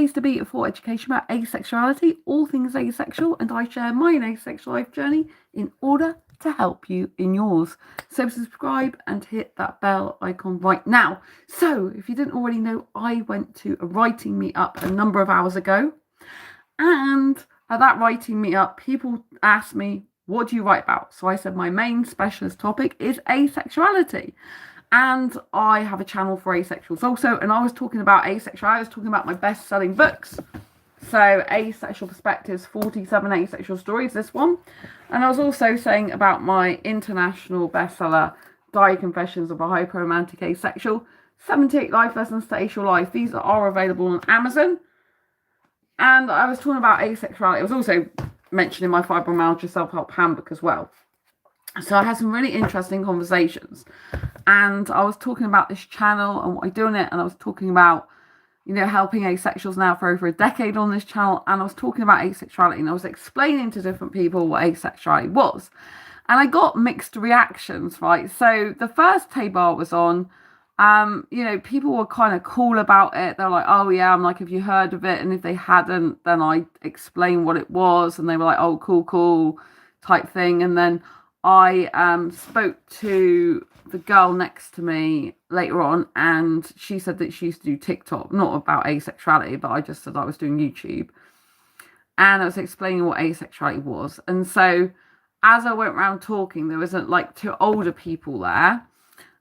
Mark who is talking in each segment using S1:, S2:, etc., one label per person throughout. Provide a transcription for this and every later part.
S1: place to be for education about asexuality, all things asexual, and I share my own asexual life journey in order to help you in yours. So subscribe and hit that bell icon right now. So if you didn't already know, I went to a writing meetup a number of hours ago, and at that writing meetup, people asked me, what do you write about? So I said my main specialist topic is asexuality. And I have a channel for asexuals also. And I was talking about asexual. I was talking about my best-selling books. So Asexual Perspectives, 47 Asexual Stories, this one. And I was also saying about my international bestseller, Diary Confessions of a Hyper-Romantic Asexual, 78 Life Lessons to Asexual Life. These are available on Amazon. And I was talking about asexuality. I was also mentioning my fibromyalgia self-help handbook as well. So I had some really interesting conversations, and I was talking about this channel and what I do on it, and I was talking about, helping asexuals now for over a decade on this channel, and I was talking about asexuality, and I was explaining to different people what asexuality was, and I got mixed reactions, right? So the first table I was on, people were kind of cool about it. They're like, oh yeah, I'm like, have you heard of it? And if they hadn't, then I explained what it was, and they were like, oh, cool type thing. And then I spoke to the girl next to me later on, and she said that she used to do TikTok, not about asexuality, but I just said I was doing YouTube. And I was explaining what asexuality was. And so as I went around talking, there was like two older people there,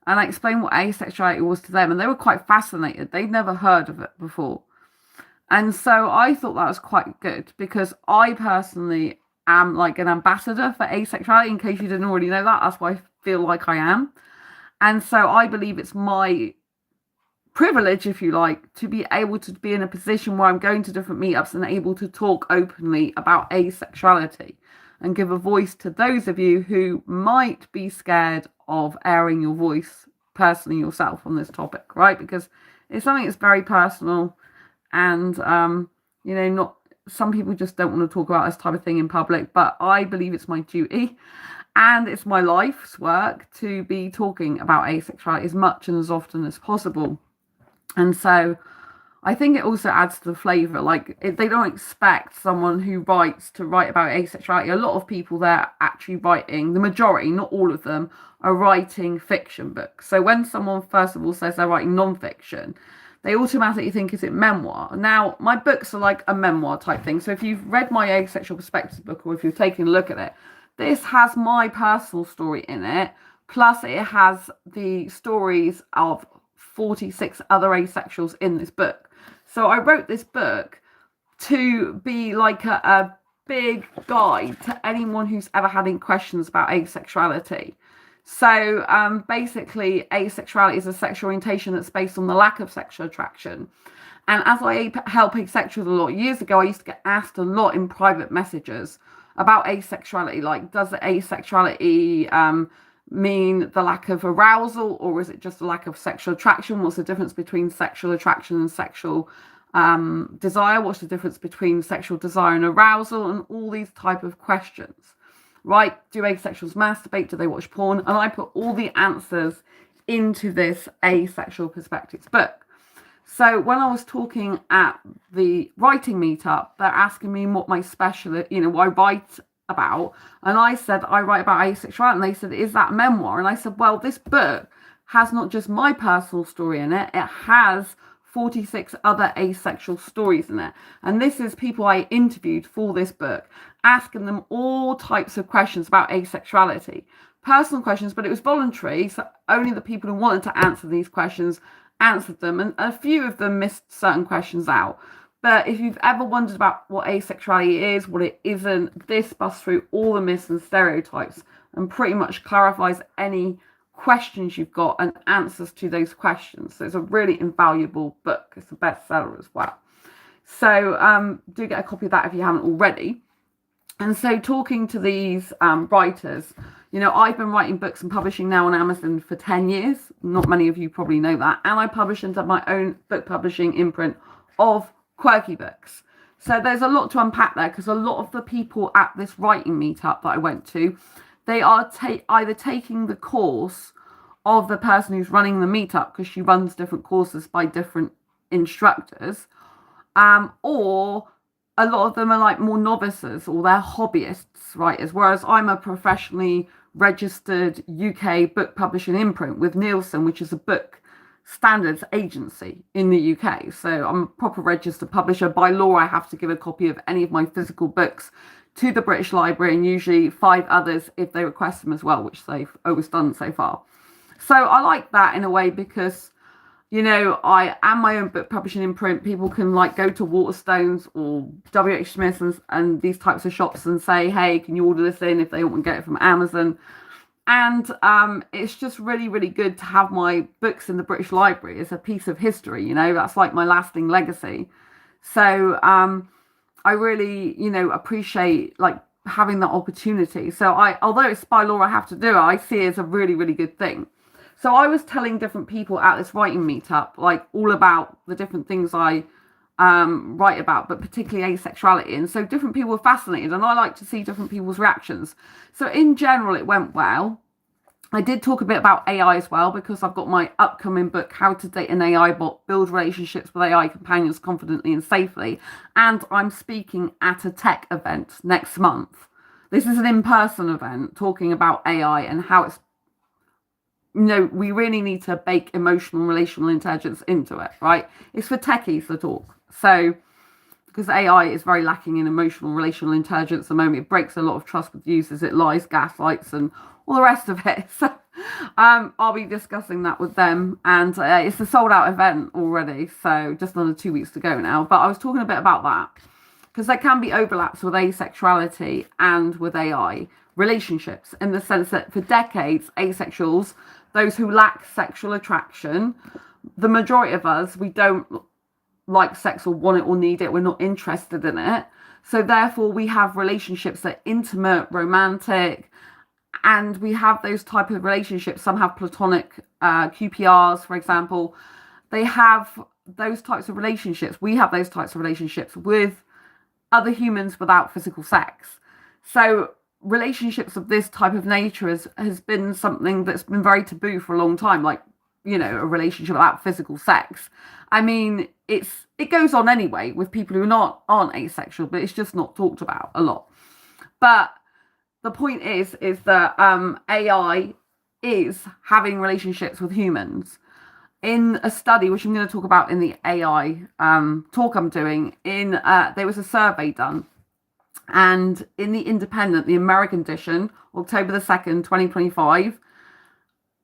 S1: and I explained what asexuality was to them, and they were quite fascinated. They'd never heard of it before. And so I thought that was quite good, because I personally am like an ambassador for asexuality. In case you didn't already know that, that's why I feel like I am. And so I believe it's my privilege, if you like, to be able to be in a position where I'm going to different meetups and able to talk openly about asexuality and give a voice to those of you who might be scared of airing your voice personally yourself on this topic, right? Because it's something that's very personal, and not some people just don't want to talk about this type of thing in public, but I believe it's my duty and it's my life's work to be talking about asexuality as much and as often as possible. And so I think it also adds to the flavour. Like, they don't expect someone who writes to write about asexuality. A lot of people there actually writing, the majority, not all of them, are writing fiction books. So when someone first of all says they're writing non-fiction, they automatically think, is it memoir? Now, my books are like a memoir type thing. So if you've read my Asexual Perspectives book, or if you've taken a look at it, this has my personal story in it. Plus, it has the stories of 46 other asexuals in this book. So I wrote this book to be like a big guide to anyone who's ever had any questions about asexuality. So basically, asexuality is a sexual orientation that's based on the lack of sexual attraction. And as I help asexuals a lot, years ago, I used to get asked a lot in private messages about asexuality. Like, does asexuality mean the lack of arousal, or is it just a lack of sexual attraction? What's the difference between sexual attraction and sexual desire? What's the difference between sexual desire and arousal? And all these type of questions. Right? Do asexuals masturbate? Do they watch porn? And I put all the answers into this Asexual Perspectives book. So when I was talking at the writing meetup, they're asking me what my what I write about. And I said, I write about asexuality. And they said, is that a memoir? And I said, well, this book has not just my personal story in it. It has 46 other asexual stories in it. And this is people I interviewed for this book, asking them all types of questions about asexuality, personal questions, but it was voluntary. So only the people who wanted to answer these questions answered them. And a few of them missed certain questions out. But if you've ever wondered about what asexuality is, what it isn't, this busts through all the myths and stereotypes and pretty much clarifies any questions you've got and answers to those questions. So it's a really invaluable book. It's a bestseller as well. So do get a copy of that if you haven't already. And so talking to these writers, I've been writing books and publishing now on Amazon for 10 years. Not many of you probably know that. And I publish into my own book publishing imprint of quirky books. So there's a lot to unpack there, because a lot of the people at this writing meetup that I went to, they are either taking the course of the person who's running the meetup, because she runs different courses by different instructors, or a lot of them are like more novices or they're hobbyists writers, whereas I'm a professionally registered UK book publishing imprint with Nielsen, which is a book standards agency in the UK. So I'm a proper registered publisher. By law, I have to give a copy of any of my physical books to the British Library, and usually 5 others if they request them as well, which they've always done so far. So I like that in a way because, I am my own book publishing imprint. People can like go to Waterstones or WH Smith's and these types of shops and say, hey, can you order this in if they want to get it from Amazon? And it's just really, really good to have my books in the British Library as a piece of history. That's like my lasting legacy. So I really, appreciate like having that opportunity. So although it's by law I have to do it, I see it as a really, really good thing. So I was telling different people at this writing meetup, like all about the different things I write about, but particularly asexuality. And so different people were fascinated, and I like to see different people's reactions. So in general, it went well. I did talk a bit about AI as well, because I've got my upcoming book, How to Date an AI Bot, Build Relationships with AI Companions Confidently and Safely. And I'm speaking at a tech event next month. This is an in-person event talking about AI and how it's, we really need to bake emotional and relational intelligence into it, right? It's for techies to talk. So, because AI is very lacking in emotional and relational intelligence at the moment, it breaks a lot of trust with users, it lies, gaslights, and all the rest of it. So, I'll be discussing that with them, and it's a sold-out event already, so just another 2 weeks to go now. But I was talking a bit about that, because there can be overlaps with asexuality and with AI relationships, in the sense that for decades, asexuals, those who lack sexual attraction, the majority of us, we don't like sex or want it or need it. We're not interested in it. So therefore, we have relationships that are intimate, romantic, and we have those type of relationships. Some have platonic QPRs, for example. They have those types of relationships. We have those types of relationships with other humans without physical sex. So relationships of this type of nature has been something that's been very taboo for a long time, like, a relationship without physical sex. I mean, it goes on anyway with people who aren't asexual, but it's just not talked about a lot. But the point is that AI is having relationships with humans. In a study, which I'm going to talk about in the AI talk I'm doing, there was a survey done. And in the Independent, the American edition, October the 2nd, 2025,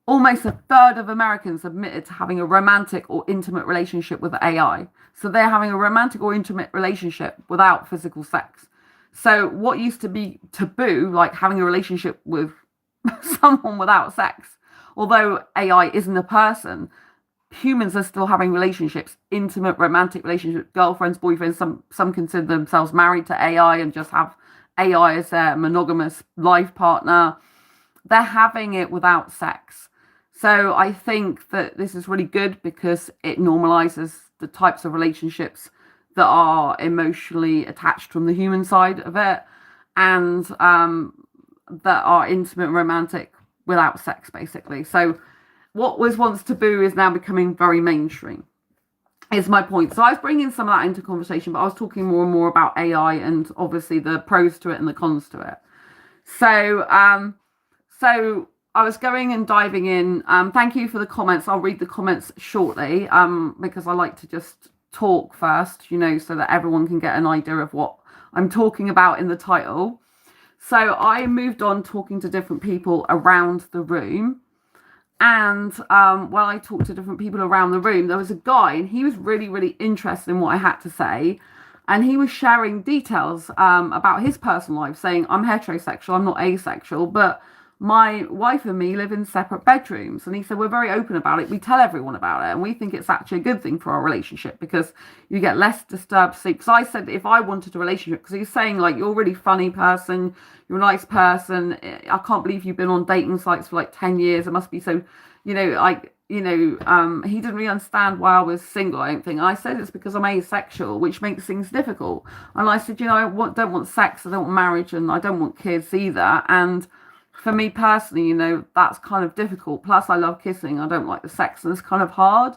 S1: almost a third of Americans admitted to having a romantic or intimate relationship with AI. So they're having a romantic or intimate relationship without physical sex. So what used to be taboo, like having a relationship with someone without sex, although AI isn't a person, humans are still having relationships, intimate, romantic relationships, girlfriends, boyfriends. Some consider themselves married to AI and just have AI as their monogamous life partner. They're having it without sex. So I think that this is really good because it normalizes the types of relationships that are emotionally attached from the human side of it, and that are intimate and romantic without sex, basically. So what was once taboo is now becoming very mainstream, is my point. So I was bringing some of that into conversation, but I was talking more and more about AI and obviously the pros to it and the cons to it. So I was going and diving in. Thank you for the comments. I'll read the comments shortly because I like to just talk first, so that everyone can get an idea of what I'm talking about in the title. So I moved on talking to different people around the room. And while I talked to different people around the room, there was a guy, and he was really, really interested in what I had to say. And he was sharing details about his personal life, saying, I'm heterosexual, I'm not asexual, but my wife and me live in separate bedrooms. And he said, we're very open about it. We tell everyone about it. And we think it's actually a good thing for our relationship because you get less disturbed sleep. Because I said, if I wanted a relationship, because he's saying, like, you're a really funny person, you're a nice person. I can't believe you've been on dating sites for like 10 years. It must be so, he didn't really understand why I was single, I don't think. I said it's because I'm asexual, which makes things difficult. And I said, I don't want sex, I don't want marriage, and I don't want kids either. And for me personally, that's kind of difficult. Plus, I love kissing. I don't like the sex, and it's kind of hard.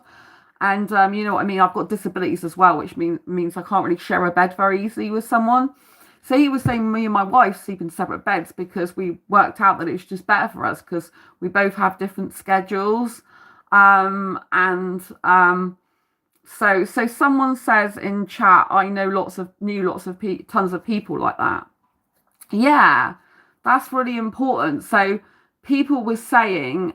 S1: And you know what I mean? I've got disabilities as well, which means I can't really share a bed very easily with someone. So he was saying me and my wife sleep in separate beds because we worked out that it's just better for us because we both have different schedules. And so someone says in chat, I know tons of people like that. Yeah, that's really important. So people were saying,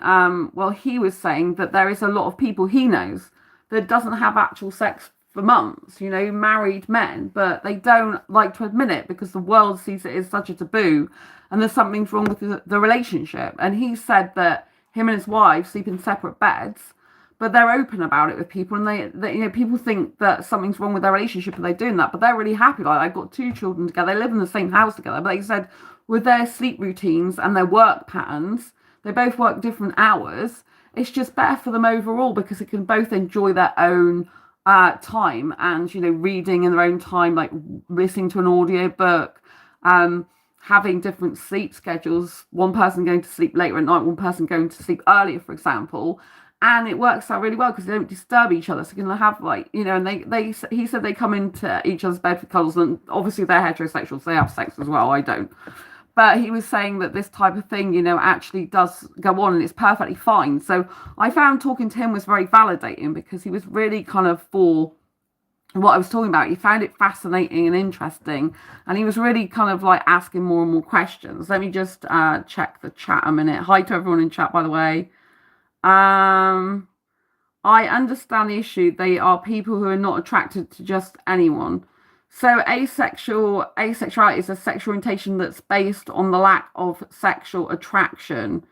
S1: well, he was saying that there is a lot of people he knows that doesn't have actual sex for months, you know, married men, but they don't like to admit it because the world sees it as such a taboo and there's something wrong with the relationship. And he said that him and his wife sleep in separate beds, but they're open about it with people, and they you know, people think that something's wrong with their relationship and they're doing that, but they're really happy. Like, I've got 2 children together, they live in the same house together, but they said with their sleep routines and their work patterns, they both work different hours. It's just better for them overall because they can both enjoy their own time, and you know, reading in their own time, like listening to an audio book, having different sleep schedules, one person going to sleep later at night, one person going to sleep earlier, for example. And it works out really well because they don't disturb each other. So you can have, like, you know, and he said they come into each other's bed for cuddles, and obviously they're heterosexual, so they have sex as well. I don't. But he was saying that this type of thing, you know, actually does go on and it's perfectly fine. So I found talking to him was very validating because he was really kind of for what I was talking about. He found it fascinating and interesting, and he was really kind of like asking more and more questions. Let me just check the chat a minute. Hi to everyone in chat, by the way. I understand the issue. They are people who are not attracted to just anyone. So asexuality is a sexual orientation that's based on the lack of sexual attraction.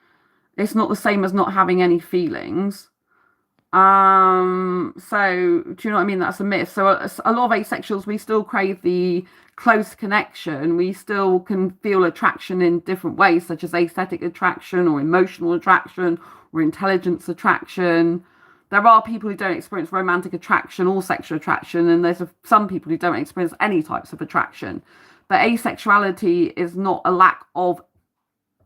S1: It's not the same as not having any feelings. So do you know what I mean? That's a myth. So a lot of asexuals, we still crave the close connection. We still can feel attraction in different ways, such as aesthetic attraction or emotional attraction or intelligence attraction. There are people who don't experience romantic attraction or sexual attraction, and there's some people who don't experience any types of attraction. But asexuality is not a lack of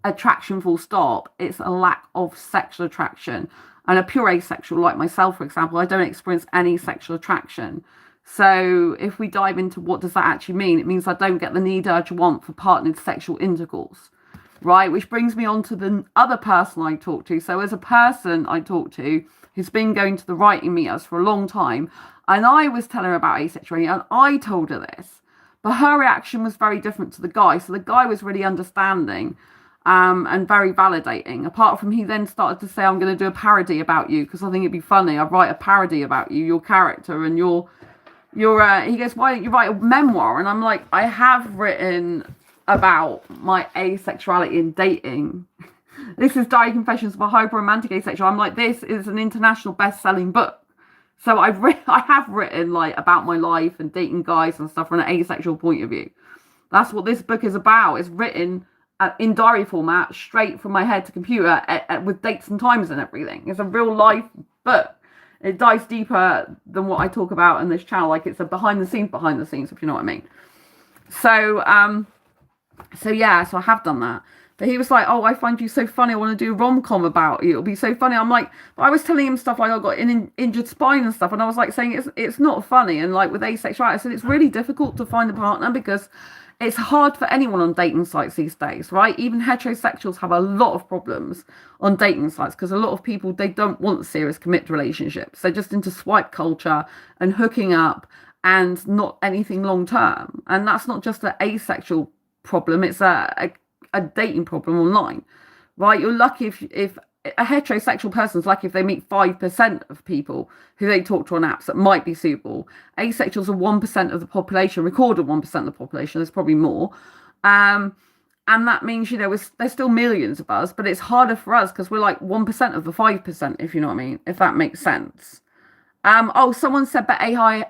S1: attraction full stop. It's a lack of sexual attraction. And a pure asexual like myself, for example, I don't experience any sexual attraction. So if we dive into what does that actually mean, it means I don't get the need, urge, want for partnered sexual intercourse, right? Which brings me on to the other person I talk to. So as a person I talk to who's been going to the writing meetups for a long time, and I was telling her about asexuality, and I told her this, but her reaction was very different to the guy. So the guy was really understanding and very validating. Apart from, he then started to say, I'm going to do a parody about you because I think it'd be funny. I'd write a parody about you, your character, and your he goes, why don't you write a memoir? And I'm like, I have written about my asexuality in dating. This is Diary Confessions of a Hyper-Romantic Asexual. I'm like, this is an international best-selling book. So I have written like about my life and dating guys and stuff from an asexual point of view. That's what this book is about. It's written in diary format, straight from my head to computer, with dates and times and everything. It's a real life book. It dives deeper than what I talk about in this channel. Like, it's a behind the scenes, if you know what I mean. So yeah, so I have done that. But he was like, oh, I find you so funny. I want to do a rom-com about you. It'll be so funny. I'm like, but I was telling him stuff like I got an injured spine and stuff. And I was like saying it's not funny. And like with asexuality, I said it's really difficult to find a partner because it's hard for anyone on dating sites these days, right? Even heterosexuals have a lot of problems on dating sites because a lot of people, they don't want serious committed relationships. They're just into swipe culture and hooking up and not anything long term. And that's not just an asexual problem. It's a dating problem online, right? You're lucky if a heterosexual person's lucky if they meet 5% of people who they talk to on apps that might be suitable. Asexuals are 1% of the population, recorded 1% of the population. There's probably more. And that means, you know, there's still millions of us, but it's harder for us because we're like 1% of the 5%, if you know what I mean, if that makes sense. Oh, someone said, but AI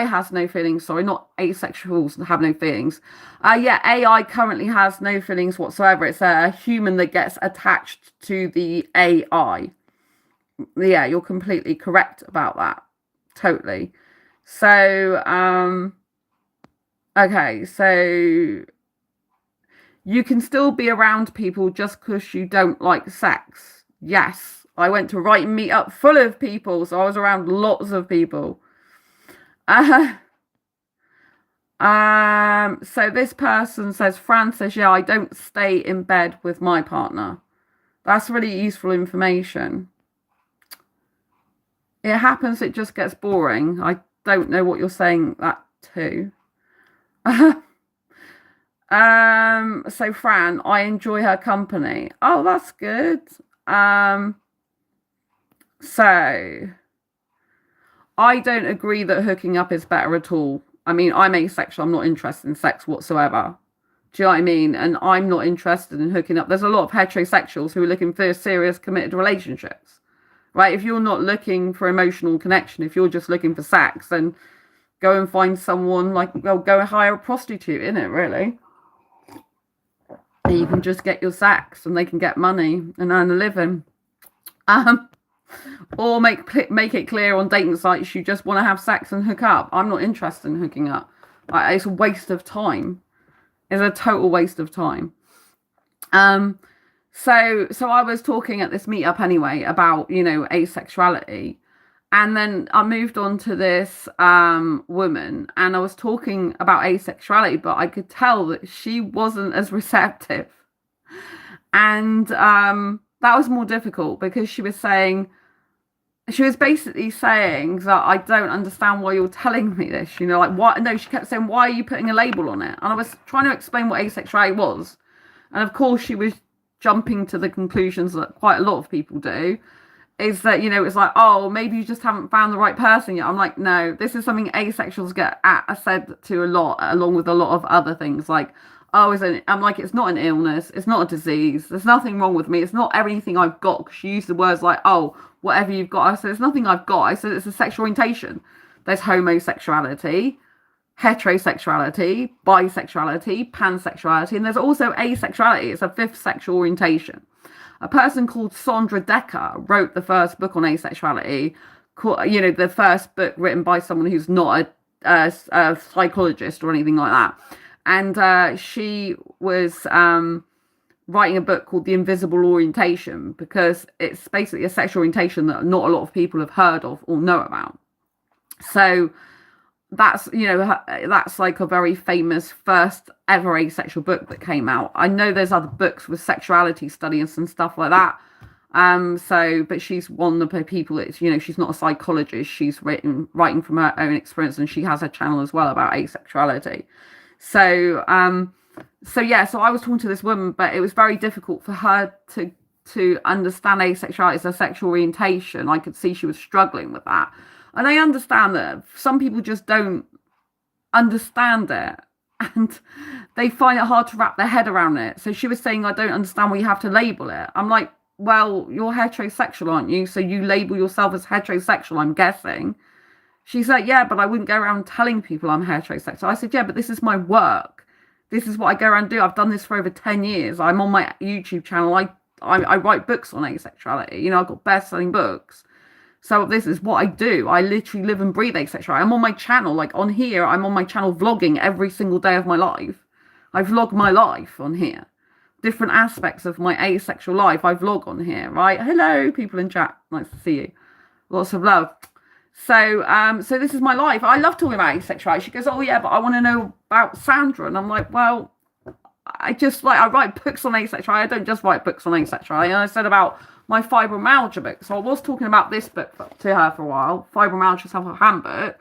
S1: has no feelings. Sorry, not asexuals have no feelings. Yeah, AI currently has no feelings whatsoever. It's a human that gets attached to the AI. Yeah, you're completely correct about that. Totally. So, okay, so you can still be around people just because you don't like sex. Yes, I went to a writing meetup full of people, so I was around lots of people. So this person says, Fran says, yeah, I don't stay in bed with my partner. That's really useful information. It happens, it just gets boring. I don't know what you're saying that to. So Fran, I enjoy her company. Oh, that's good. So I don't agree that hooking up is better at all. I mean, I'm asexual. I'm not interested in sex whatsoever. Do you know what I mean? And I'm not interested in hooking up. There's a lot of heterosexuals who are looking for serious, committed relationships, right? If you're not looking for emotional connection, if you're just looking for sex, then go and find someone like, well, go and hire a prostitute, innit, really? And you can just get your sex and they can get money and earn a living. Or make it clear on dating sites you just want to have sex and hook up. I'm not interested in hooking up. It's a waste of time. It's a total waste of time. So I was talking at this meetup anyway about, you know, asexuality. And then I moved on to this woman and I was talking about asexuality, but I could tell that she wasn't as receptive. And that was more difficult because she was basically saying that I don't understand why you're telling me this. You know, like, what? No, she kept saying, why are you putting a label on it? And I was trying to explain what asexuality was. And of course, she was jumping to the conclusions that quite a lot of people do. Is that, you know, it's like, oh, maybe you just haven't found the right person yet. I'm like, no, this is something asexuals get said to a lot, along with a lot of other things. Like, oh, I'm like, it's not an illness. It's not a disease. There's nothing wrong with me. It's not everything I've got. Because she used the words like, oh, whatever you've got. I said, it's nothing I've got. I said, it's a sexual orientation. There's homosexuality, heterosexuality, bisexuality, pansexuality, and there's also asexuality. It's a fifth sexual orientation. A person called Sandra Decker wrote the first book on asexuality, you know, the first book written by someone who's not a psychologist or anything like that. And she was writing a book called The Invisible Orientation, because it's basically a sexual orientation that not a lot of people have heard of or know about. So that's, you know, that's like a very famous first ever asexual book that came out. I know there's other books with sexuality studies and stuff like that. But she's one of the people that's, you know, she's not a psychologist. She's writing from her own experience, and she has a channel as well about asexuality. So I was talking to this woman, but it was very difficult for her to understand asexuality as a sexual orientation. I could see she was struggling with that. And I understand that some people just don't understand it and they find it hard to wrap their head around it. So she was saying, I don't understand why you have to label it. I'm like, well, you're heterosexual, aren't you? So you label yourself as heterosexual, I'm guessing. She's like, yeah, but I wouldn't go around telling people I'm heterosexual. I said, yeah, but this is my work. This is what I go around and do. I've done this for over 10 years. I'm on my YouTube channel. I write books on asexuality. You know, I've got best-selling books. So this is what I do. I literally live and breathe asexuality. I'm on my channel, like on here, I'm on my channel vlogging every single day of my life. I vlog my life on here. Different aspects of my asexual life, I vlog on here, right? Hello, people in chat. Nice to see you. Lots of love. So this is my life. I love talking about asexuality. She goes, oh yeah, but I want to know about Sandra. And I'm like, well, I write books on asexuality. I don't just write books on asexuality. And I said about my fibromyalgia book. So I was talking about this book to her for a while, Fibromyalgia Self-Handbook,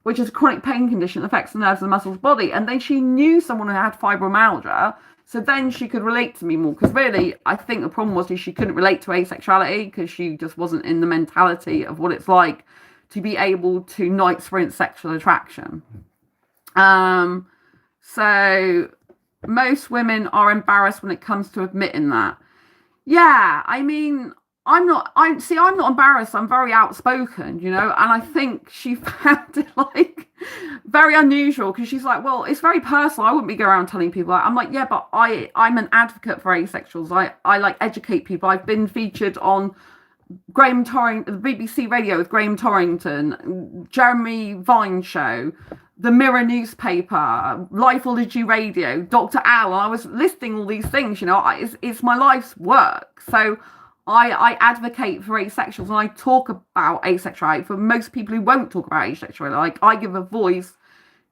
S1: which is a chronic pain condition that affects the nerves and muscles of the body. And then she knew someone who had fibromyalgia, so then she could relate to me more. Because really, I think the problem was she couldn't relate to asexuality because she just wasn't in the mentality of what it's like to be able to not experience sexual attraction. So most women are embarrassed when it comes to admitting that. Yeah, I mean, I'm not embarrassed. I'm very outspoken, you know, and I think she found it like very unusual because she's like, well, it's very personal. I wouldn't be going around telling people. I'm like, yeah, but I'm an advocate for asexuals. I like educate people. I've been featured on Graham Torrington, the BBC Radio with Graham Torrington, Jeremy Vine Show, the Mirror newspaper, Lifeology Radio, Dr. Al. I was listing all these things, you know, it's my life's work. So I advocate for asexuals, and I talk about asexuality for most people who won't talk about asexuality. Like, I give a voice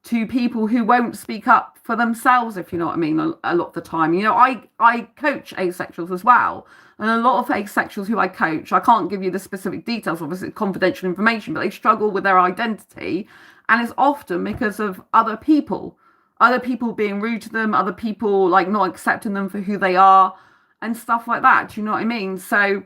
S1: to people who won't speak up for themselves, if you know what I mean, a lot of the time. You know, I coach asexuals as well. And a lot of asexuals who I coach, I can't give you the specific details, obviously it's confidential information, but they struggle with their identity. And it's often because of other people being rude to them, other people like not accepting them for who they are and stuff like that. Do you know what I mean? So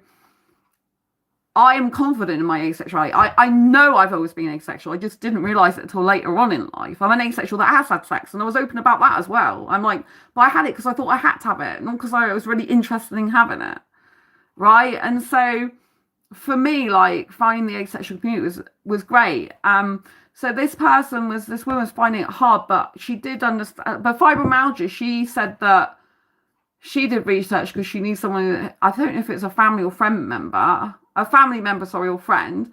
S1: I am confident in my asexuality. I know I've always been asexual. I just didn't realise it until later on in life. I'm an asexual that has had sex, and I was open about that as well. I'm like, but I had it because I thought I had to have it, not because I was really interested in having it, right? And so for me, like, finding the asexual community was great. So this woman was finding it hard, but she did understand. But fibromyalgia, she said that she did research because she needs someone, I don't know if it's a family or friend member, or friend.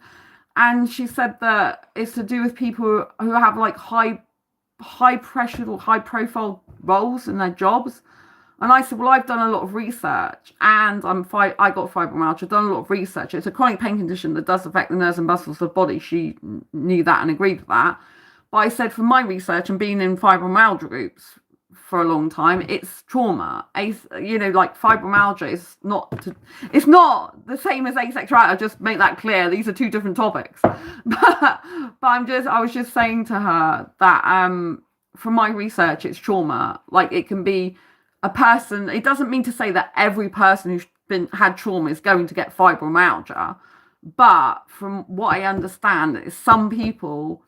S1: And she said that it's to do with people who have like high pressure or high profile roles in their jobs. And I said, well, I've done a lot of research, and I got fibromyalgia. I've done a lot of research. It's a chronic pain condition that does affect the nerves and muscles of the body. She knew that and agreed with that. But I said, from my research and being in fibromyalgia groups for a long time, it's trauma. You know, like, fibromyalgia is it's not the same as asexuality. I'll just make that clear. These are two different topics. But I was just saying to her that from my research, it's trauma. Like, it can be a person. It doesn't mean to say that every person who's had trauma is going to get fibromyalgia, but from what I understand, is some people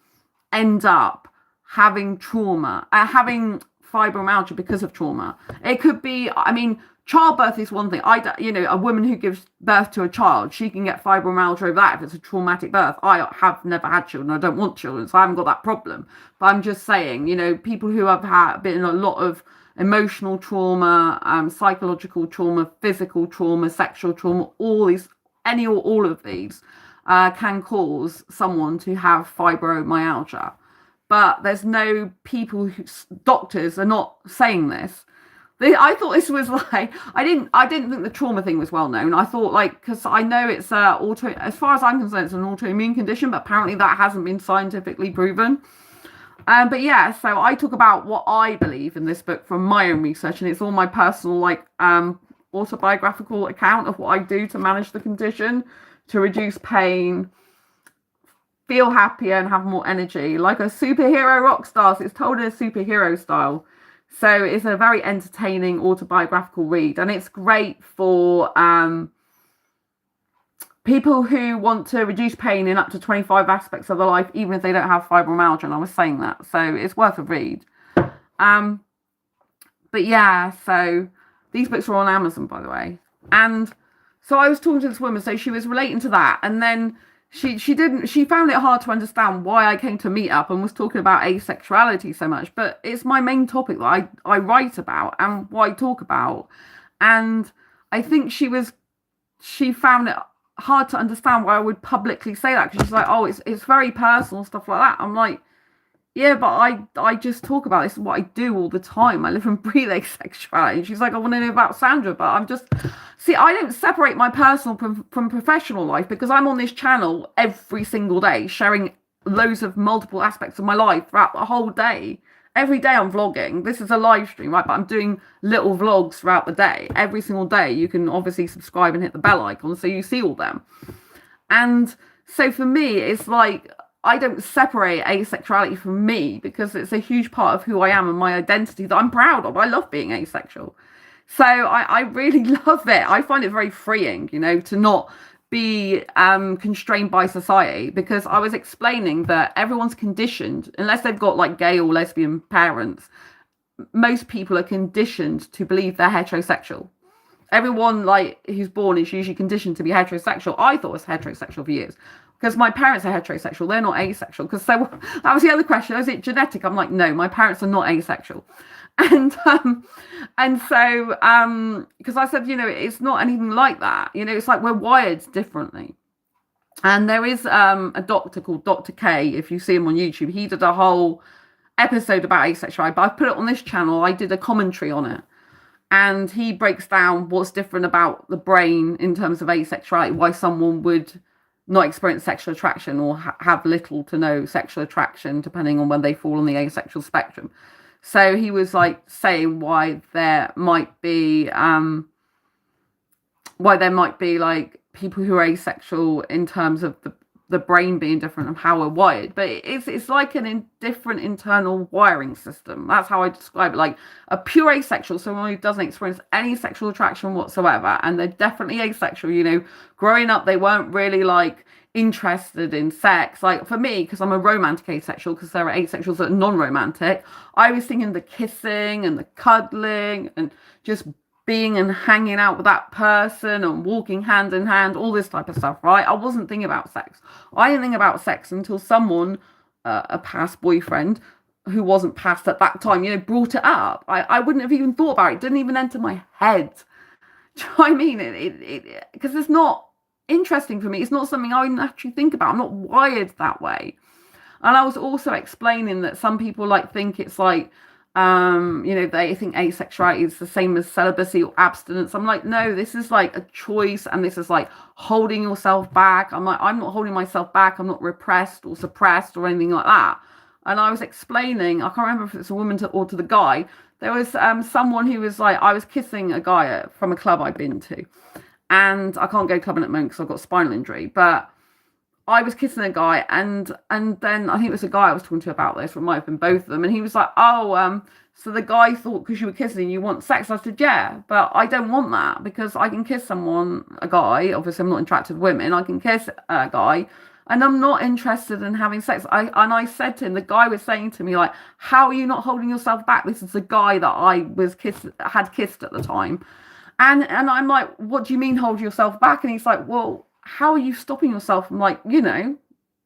S1: end up having trauma, having fibromyalgia because of trauma. It could be, I mean, childbirth is one thing. A woman who gives birth to a child, she can get fibromyalgia over that if it's a traumatic birth. I have never had children. I don't want children, so I haven't got that problem. But I'm just saying, you know, people who have been in a lot of emotional trauma, psychological trauma, physical trauma, sexual trauma, all of these can cause someone to have fibromyalgia. But there's no doctors are not saying this. I thought this was like, I didn't think the trauma thing was well known. I thought, like, because I know it's as far as I'm concerned, it's an autoimmune condition, but apparently that hasn't been scientifically proven. But yeah, so I talk about what I believe in this book from my own research, and it's all my personal, like, autobiographical account of what I do to manage the condition, to reduce pain, feel happier, and have more energy, like a superhero rock star. So it's told in a superhero style. So it's a very entertaining autobiographical read, and it's great for people who want to reduce pain in up to 25 aspects of their life, even if they don't have fibromyalgia. And I was saying that, so it's worth a read. But yeah, so these books are on Amazon, by the way. And so I was talking to this woman, so she was relating to that, and then she found it hard to understand why I came to Meetup and was talking about asexuality so much. But it's my main topic that I write about and what I talk about. And I think she found it hard to understand why I would publicly say that, because she's like, oh, it's very personal, stuff like that. I'm like, yeah, but I just talk about this, is what I do all the time. I live and breathe asexuality. And she's like, I want to know about Sandra, but I don't separate my personal from professional life, because I'm on this channel every single day sharing loads of multiple aspects of my life throughout the whole day. Every day I'm vlogging. This is a live stream, right? But I'm doing little vlogs throughout the day. Every single day. You can obviously subscribe and hit the bell icon so you see all them. And so for me, it's like, I don't separate asexuality from me, because it's a huge part of who I am and my identity that I'm proud of. I love being asexual. So I really love it. I find it very freeing, you know, to not be constrained by society, because I was explaining that everyone's conditioned, unless they've got like gay or lesbian parents, most people are conditioned to believe they're heterosexual. Everyone like who's born is usually conditioned to be heterosexual. I thought I was heterosexual for years, because my parents are heterosexual. They're not asexual. Because so that was the other question. Is it genetic? I'm like, no, my parents are not asexual. And so because I said, you know, it's not anything like that. You know, it's like we're wired differently. And there is a doctor called Dr. K. If you see him on YouTube, he did a whole episode about asexuality. But I put it on this channel. I did a commentary on it. And he breaks down what's different about the brain in terms of asexuality, why someone would not experience sexual attraction or have little to no sexual attraction, depending on when they fall on the asexual spectrum. So he was like saying why there might be like people who are asexual in terms of the brain being different and how we're wired, but it's like different internal wiring system. That's how I describe it. Like a pure asexual, someone who doesn't experience any sexual attraction whatsoever, and they're definitely asexual. You know, growing up they weren't really like interested in sex. Like for me, because I'm a romantic asexual, because there are asexuals that are non-romantic, I was thinking the kissing and the cuddling and just being and hanging out with that person and walking hand in hand, all this type of stuff, right? I wasn't thinking about sex. I didn't think about sex until someone, a past boyfriend who wasn't past at that time, you know, brought it up. I wouldn't have even thought about it. It didn't even enter my head. Do you know what I mean? Because it's not interesting for me. It's not something I naturally think about. I'm not wired that way. And I was also explaining that some people like think it's like, you know, they think asexuality is the same as celibacy or abstinence. I'm like, no, this is like a choice, and this is like holding yourself back. I'm like, I'm not holding myself back. I'm not repressed or suppressed or anything like that. And I was explaining, I can't remember if it's a woman or to the guy. There was someone who was like, I was kissing a guy from a club I'd been to, and I can't go clubbing at the moment because I've got a spinal injury, but I was kissing a guy, and then I think it was a guy I was talking to about this, or it might have been both of them, and he was like, oh, so the guy thought because you were kissing you want sex. I said, yeah, but I don't want that, because I can kiss a guy, obviously I'm not attracted to women, I can kiss a guy, and I'm not interested in having sex. I said to him, the guy was saying to me like, how are you not holding yourself back? This is the guy that I had kissed at the time. And I'm like, what do you mean hold yourself back? And he's like, well, how are you stopping yourself from, like, you know,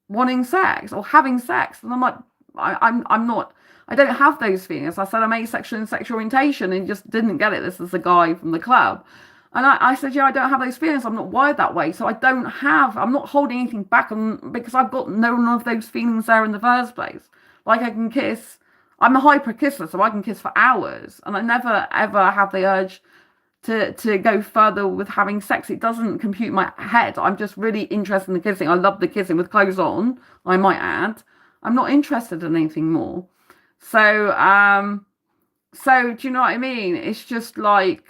S1: wanting sex or having sex? And I'm like, I'm not, I don't have those feelings. I said I'm asexual in sexual orientation, and he just didn't get it. This is the guy from the club. And I said, yeah, I don't have those feelings. I'm not wired that way. So I'm not holding anything back because I've got none of those feelings there in the first place. Like I can kiss, I'm a hyper kisser, so I can kiss for hours. And I never, ever have the urge to go further with having sex. It doesn't compute in my head. I'm just really interested in the kissing. I love the kissing with clothes on, I might add. I'm not interested in anything more. So do you know what I mean? It's just like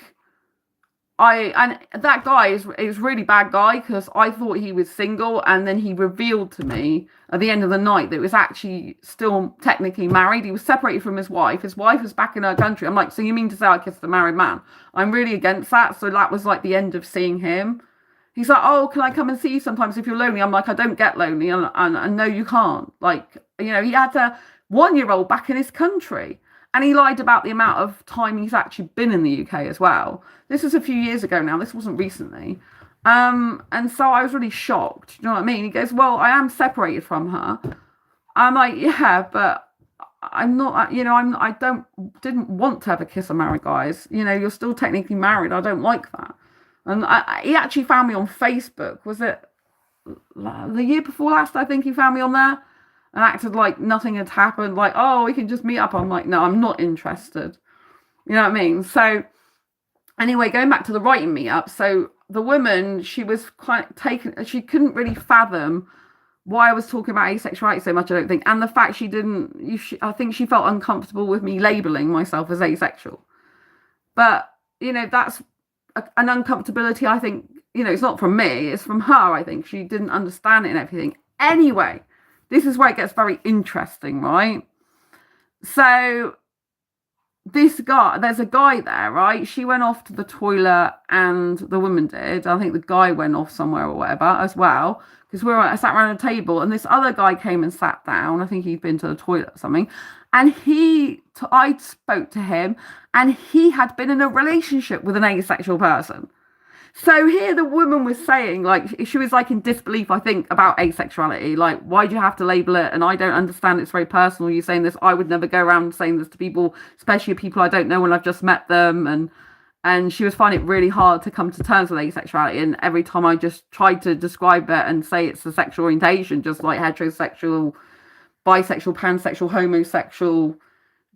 S1: and that guy is a really bad guy, because I thought he was single, and then he revealed to me at the end of the night that he was actually still technically married. He was separated from his wife. His wife was back in her country. I'm like, so you mean to say I kissed a married man? I'm really against that. So that was like the end of seeing him. He's like, oh, can I come and see you sometimes if you're lonely? I'm like, I don't get lonely, and no, you can't. Like, you know, he had a 1-year-old back in his country. And he lied about the amount of time he's actually been in the UK as well. This was a few years ago now. This wasn't recently. And so I was really shocked. You know what I mean? He goes, well, I am separated from her. I'm like, yeah, but I'm not, you know, didn't want to have a kiss of married guys. You know, you're still technically married. I don't like that. And he actually found me on Facebook. Was it the year before last? I think he found me on there. And acted like nothing had happened, like, oh, we can just meet up. I'm like, no, I'm not interested. You know what I mean? So anyway, going back to the writing meetup, so the woman, she was quite taken, she couldn't really fathom why I was talking about asexuality so much, I don't think. And the fact I think she felt uncomfortable with me labeling myself as asexual. But, you know, that's an uncomfortability, I think, you know, it's not from me, it's from her, I think. She didn't understand it and everything. Anyway, this is where it gets very interesting, right? So this guy, there's a guy there, right? She went off to the toilet, and the woman did. I think the guy went off somewhere or whatever as well, because I sat around a table, and this other guy came and sat down. I think he'd been to the toilet or something. And I spoke to him, and he had been in a relationship with an asexual person. So here the woman was saying, like, she was like in disbelief, I think, about asexuality. Like, why do you have to label it? And I don't understand. It's very personal. You're saying this. I would never go around saying this to people, especially people I don't know when I've just met them. And she was finding it really hard to come to terms with asexuality. And every time I just tried to describe it and say it's a sexual orientation, just like heterosexual, bisexual, pansexual, homosexual,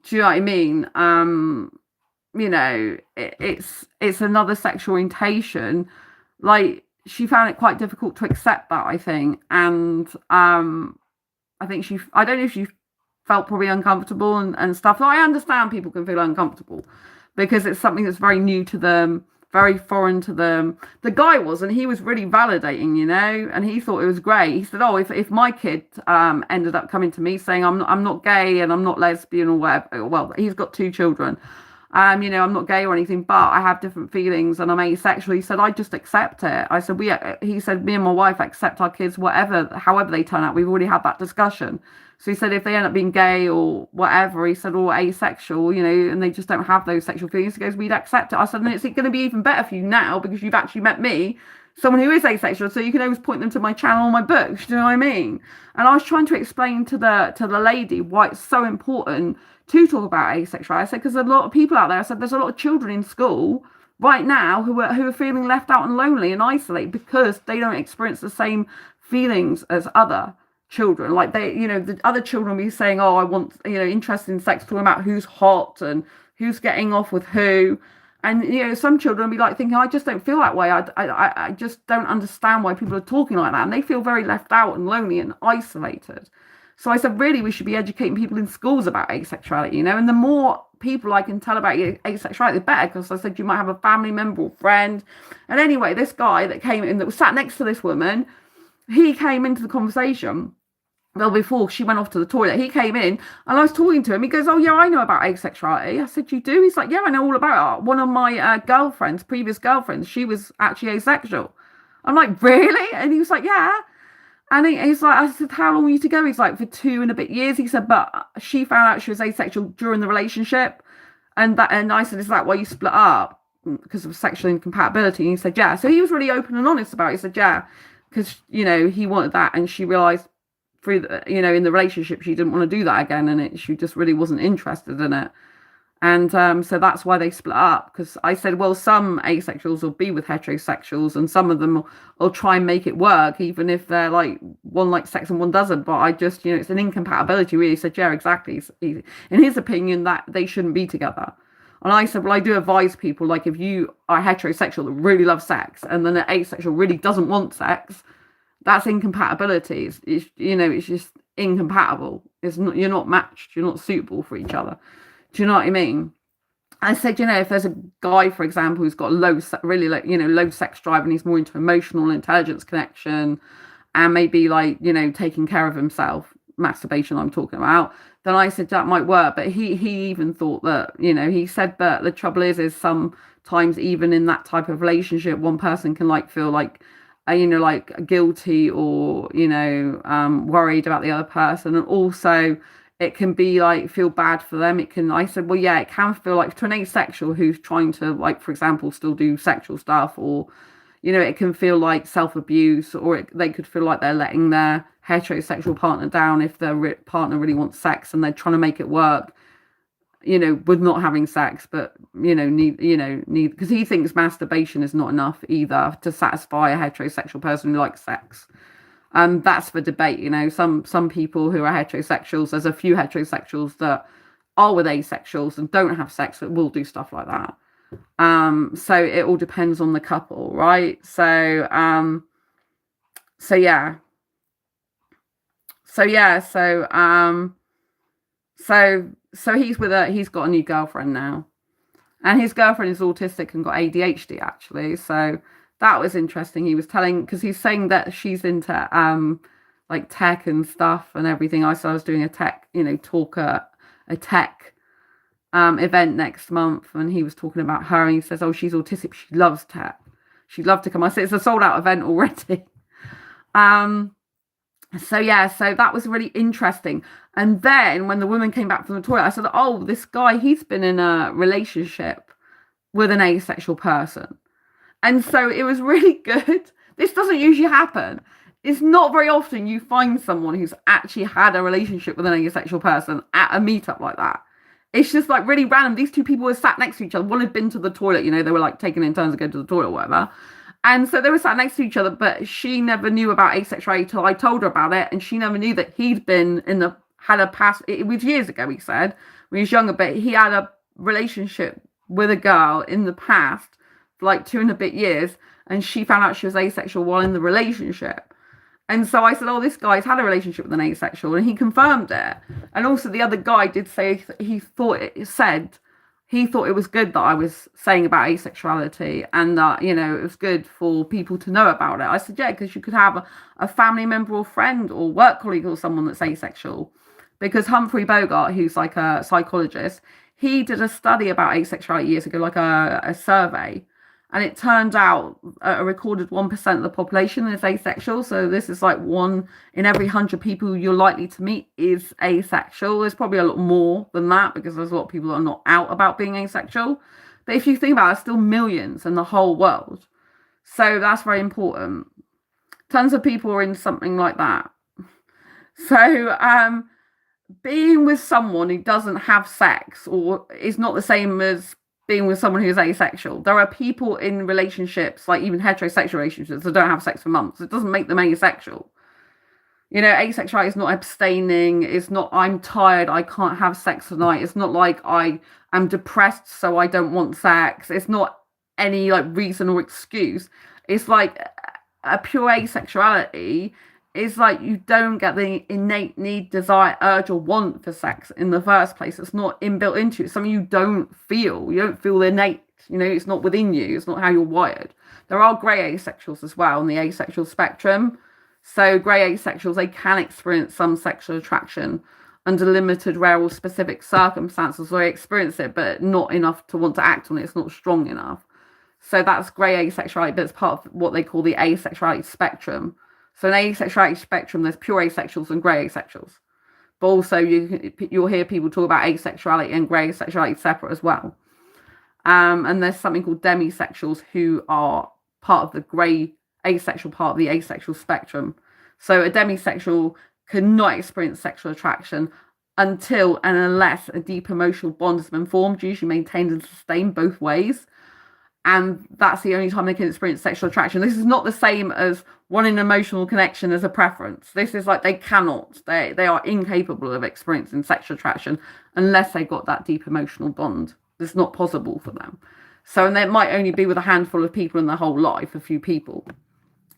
S1: do you know what I mean? it's another sexual orientation. Like, she found it quite difficult to accept that, I think. And I think I don't know if she felt probably uncomfortable and stuff. So I understand people can feel uncomfortable because it's something that's very new to them, very foreign to them. The guy was, and he was really validating, and he thought it was great. He said, "Oh, if my kid ended up coming to me saying I'm not gay and I'm not lesbian or whatever, well, he's got 2 children." I'm not gay or anything, but I have different feelings and I'm asexual. He said, I just accept it. I said, he said, me and my wife accept our kids, however they turn out. We've already had that discussion. So he said, if they end up being gay or whatever, he said, or asexual, and they just don't have those sexual feelings, he goes, we'd accept it. I said, and it's going to be even better for you now because you've actually met me, someone who is asexual, so you can always point them to my channel or my books. Do you know what I mean? And I was trying to explain to the lady why it's so important to talk about asexuality. I said, because a lot of people out there, I said, there's a lot of children in school right now who are feeling left out and lonely and isolated because they don't experience the same feelings as other children. Like the other children will be saying, oh, I want, interest in sex, talking about who's hot and who's getting off with who. And, some children will be like thinking, I just don't feel that way. I just don't understand why people are talking like that. And they feel very left out and lonely and isolated. So I said, really, we should be educating people in schools about asexuality, and the more people I can tell about asexuality, the better, because I said you might have a family member or friend. And anyway, this guy that came in, that was sat next to this woman, he came into the conversation. Well, before she went off to the toilet, he came in and I was talking to him. He goes, oh, yeah, I know about asexuality. I said, you do? He's like, yeah, I know all about it. One of my previous girlfriends, she was actually asexual. I'm like, really? And he was like, yeah. And he's like, I said, how long were you together? He's like, for 2 and a bit years. He said, but she found out she was asexual during the relationship. And I said, is that why you split up? Because of sexual incompatibility? And he said, yeah. So he was really open and honest about it. He said, yeah, because, he wanted that. And she realized through the, in the relationship, she didn't want to do that again. And she just really wasn't interested in it. And so that's why they split up. Because I said, well, some asexuals will be with heterosexuals and some of them will try and make it work, even if they're like, one likes sex and one doesn't. But I just, it's an incompatibility, really. He said, yeah, exactly. In his opinion, that they shouldn't be together. And I said, well, I do advise people, like, if you are heterosexual that really loves sex and then an asexual really doesn't want sex, that's incompatibility. It's just incompatible. You're not matched. You're not suitable for each other. Do you know what I mean? I said, if there's a guy, for example, who's got low sex drive and he's more into emotional intelligence connection and maybe like, taking care of himself, masturbation I'm talking about, then I said that might work. But he even thought that, he said that the trouble is sometimes even in that type of relationship, one person can like feel like, like guilty or, worried about the other person. And also, it can be like feel bad for them. I said, well, yeah, it can feel like to an asexual who's trying to, like, for example, still do sexual stuff, or, it can feel like self-abuse, or they could feel like they're letting their heterosexual partner down if their partner really wants sex and they're trying to make it work, with not having sex, but, need, because he thinks masturbation is not enough either to satisfy a heterosexual person who likes sex. That's for debate, some people who are heterosexuals, there's a few heterosexuals that are with asexuals and don't have sex that will do stuff like that. So it all depends on the couple, right? So yeah. So he's got a new girlfriend now. And his girlfriend is autistic and got ADHD, actually. So that was interesting. He was because he's saying that she's into like tech and stuff and everything. I was doing a tech, talk at a tech event next month, and he was talking about her, and he says, oh, she's autistic, she loves tech, she'd love to come. I said, it's a sold out event already. So that was really interesting. And then when the woman came back from the toilet, I said, oh, this guy, he's been in a relationship with an asexual person. And so it was really good. This doesn't usually happen. It's not very often you find someone who's actually had a relationship with an asexual person at a meetup like that. It's just like really random. These 2 people were sat next to each other. One had been to the toilet, they were like taking in turns to go to the toilet or whatever. And so they were sat next to each other, but she never knew about asexuality till I told her about it. And she never knew that he'd been had a past, it was years ago, he said, when he was younger, but he had a relationship with a girl in the past for like 2.5 years, and she found out she was asexual while in the relationship. And so I said, oh, this guy's had a relationship with an asexual, and he confirmed it. And also the other guy did say he thought it was good that I was saying about asexuality, and that, you know, it was good for people to know about it. I said, yeah, because you could have a family member or friend or work colleague or someone that's asexual. Because Humphrey Bogart, who's like a psychologist, he did a study about asexuality years ago, like a survey. And it turned out a recorded 1% of the population is asexual. So this is like 1 in every 100 people you're likely to meet is asexual. There's probably a lot more than that, because there's a lot of people that are not out about being asexual. But if you think about it, there's still millions in the whole world. So that's very important. Tons of people are in something like that. So being with someone who doesn't have sex or is not the same as being with someone who's asexual. There are people in relationships, like even heterosexual relationships, that don't have sex for months. It doesn't make them asexual. You know, asexuality is not abstaining. It's not, I'm tired, I can't have sex tonight. It's not like I am depressed, so I don't want sex. It's not any like reason or excuse. It's like a pure asexuality is like you don't get the innate need, desire, urge, or want for sex in the first place. It's not inbuilt into you. It's something you don't feel. You don't feel innate. You know, it's not within you. It's not how you're wired. There are grey asexuals as well on the asexual spectrum. So grey asexuals, they can experience some sexual attraction under limited, rare, or specific circumstances. So they experience it, but not enough to want to act on it. It's not strong enough. So that's grey asexuality, but it's part of what they call the asexuality spectrum. So in the asexuality spectrum, there's pure asexuals and grey asexuals. But also you'll hear people talk about asexuality and grey asexuality separate as well. And there's something called demisexuals, who are part of the grey asexual part of the asexual spectrum. So a demisexual cannot experience sexual attraction until and unless a deep emotional bond has been formed, usually maintained and sustained both ways. And that's the only time they can experience sexual attraction. This is not the same as wanting an emotional connection as a preference. This is like they cannot, they are incapable of experiencing sexual attraction unless they've got that deep emotional bond. It's not possible for them. So, and they might only be with a handful of people in their whole life, a few people.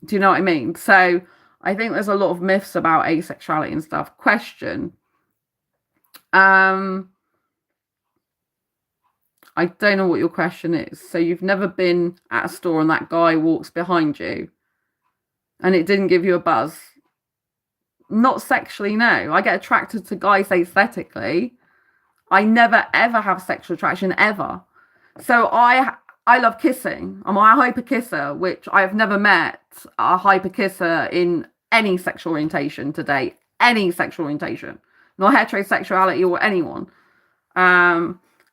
S1: Do you know what I mean? So I think there's a lot of myths about asexuality and stuff. Question. I don't know what your question is. So you've never been at a store and that guy walks behind you and it didn't give you a buzz? Not sexually, no. I get attracted to guys aesthetically. I never, ever have sexual attraction, ever. So I love kissing. I'm a hyper kisser, which I have never met a hyper kisser in any sexual orientation to date. Any sexual orientation. Not heterosexuality or anyone.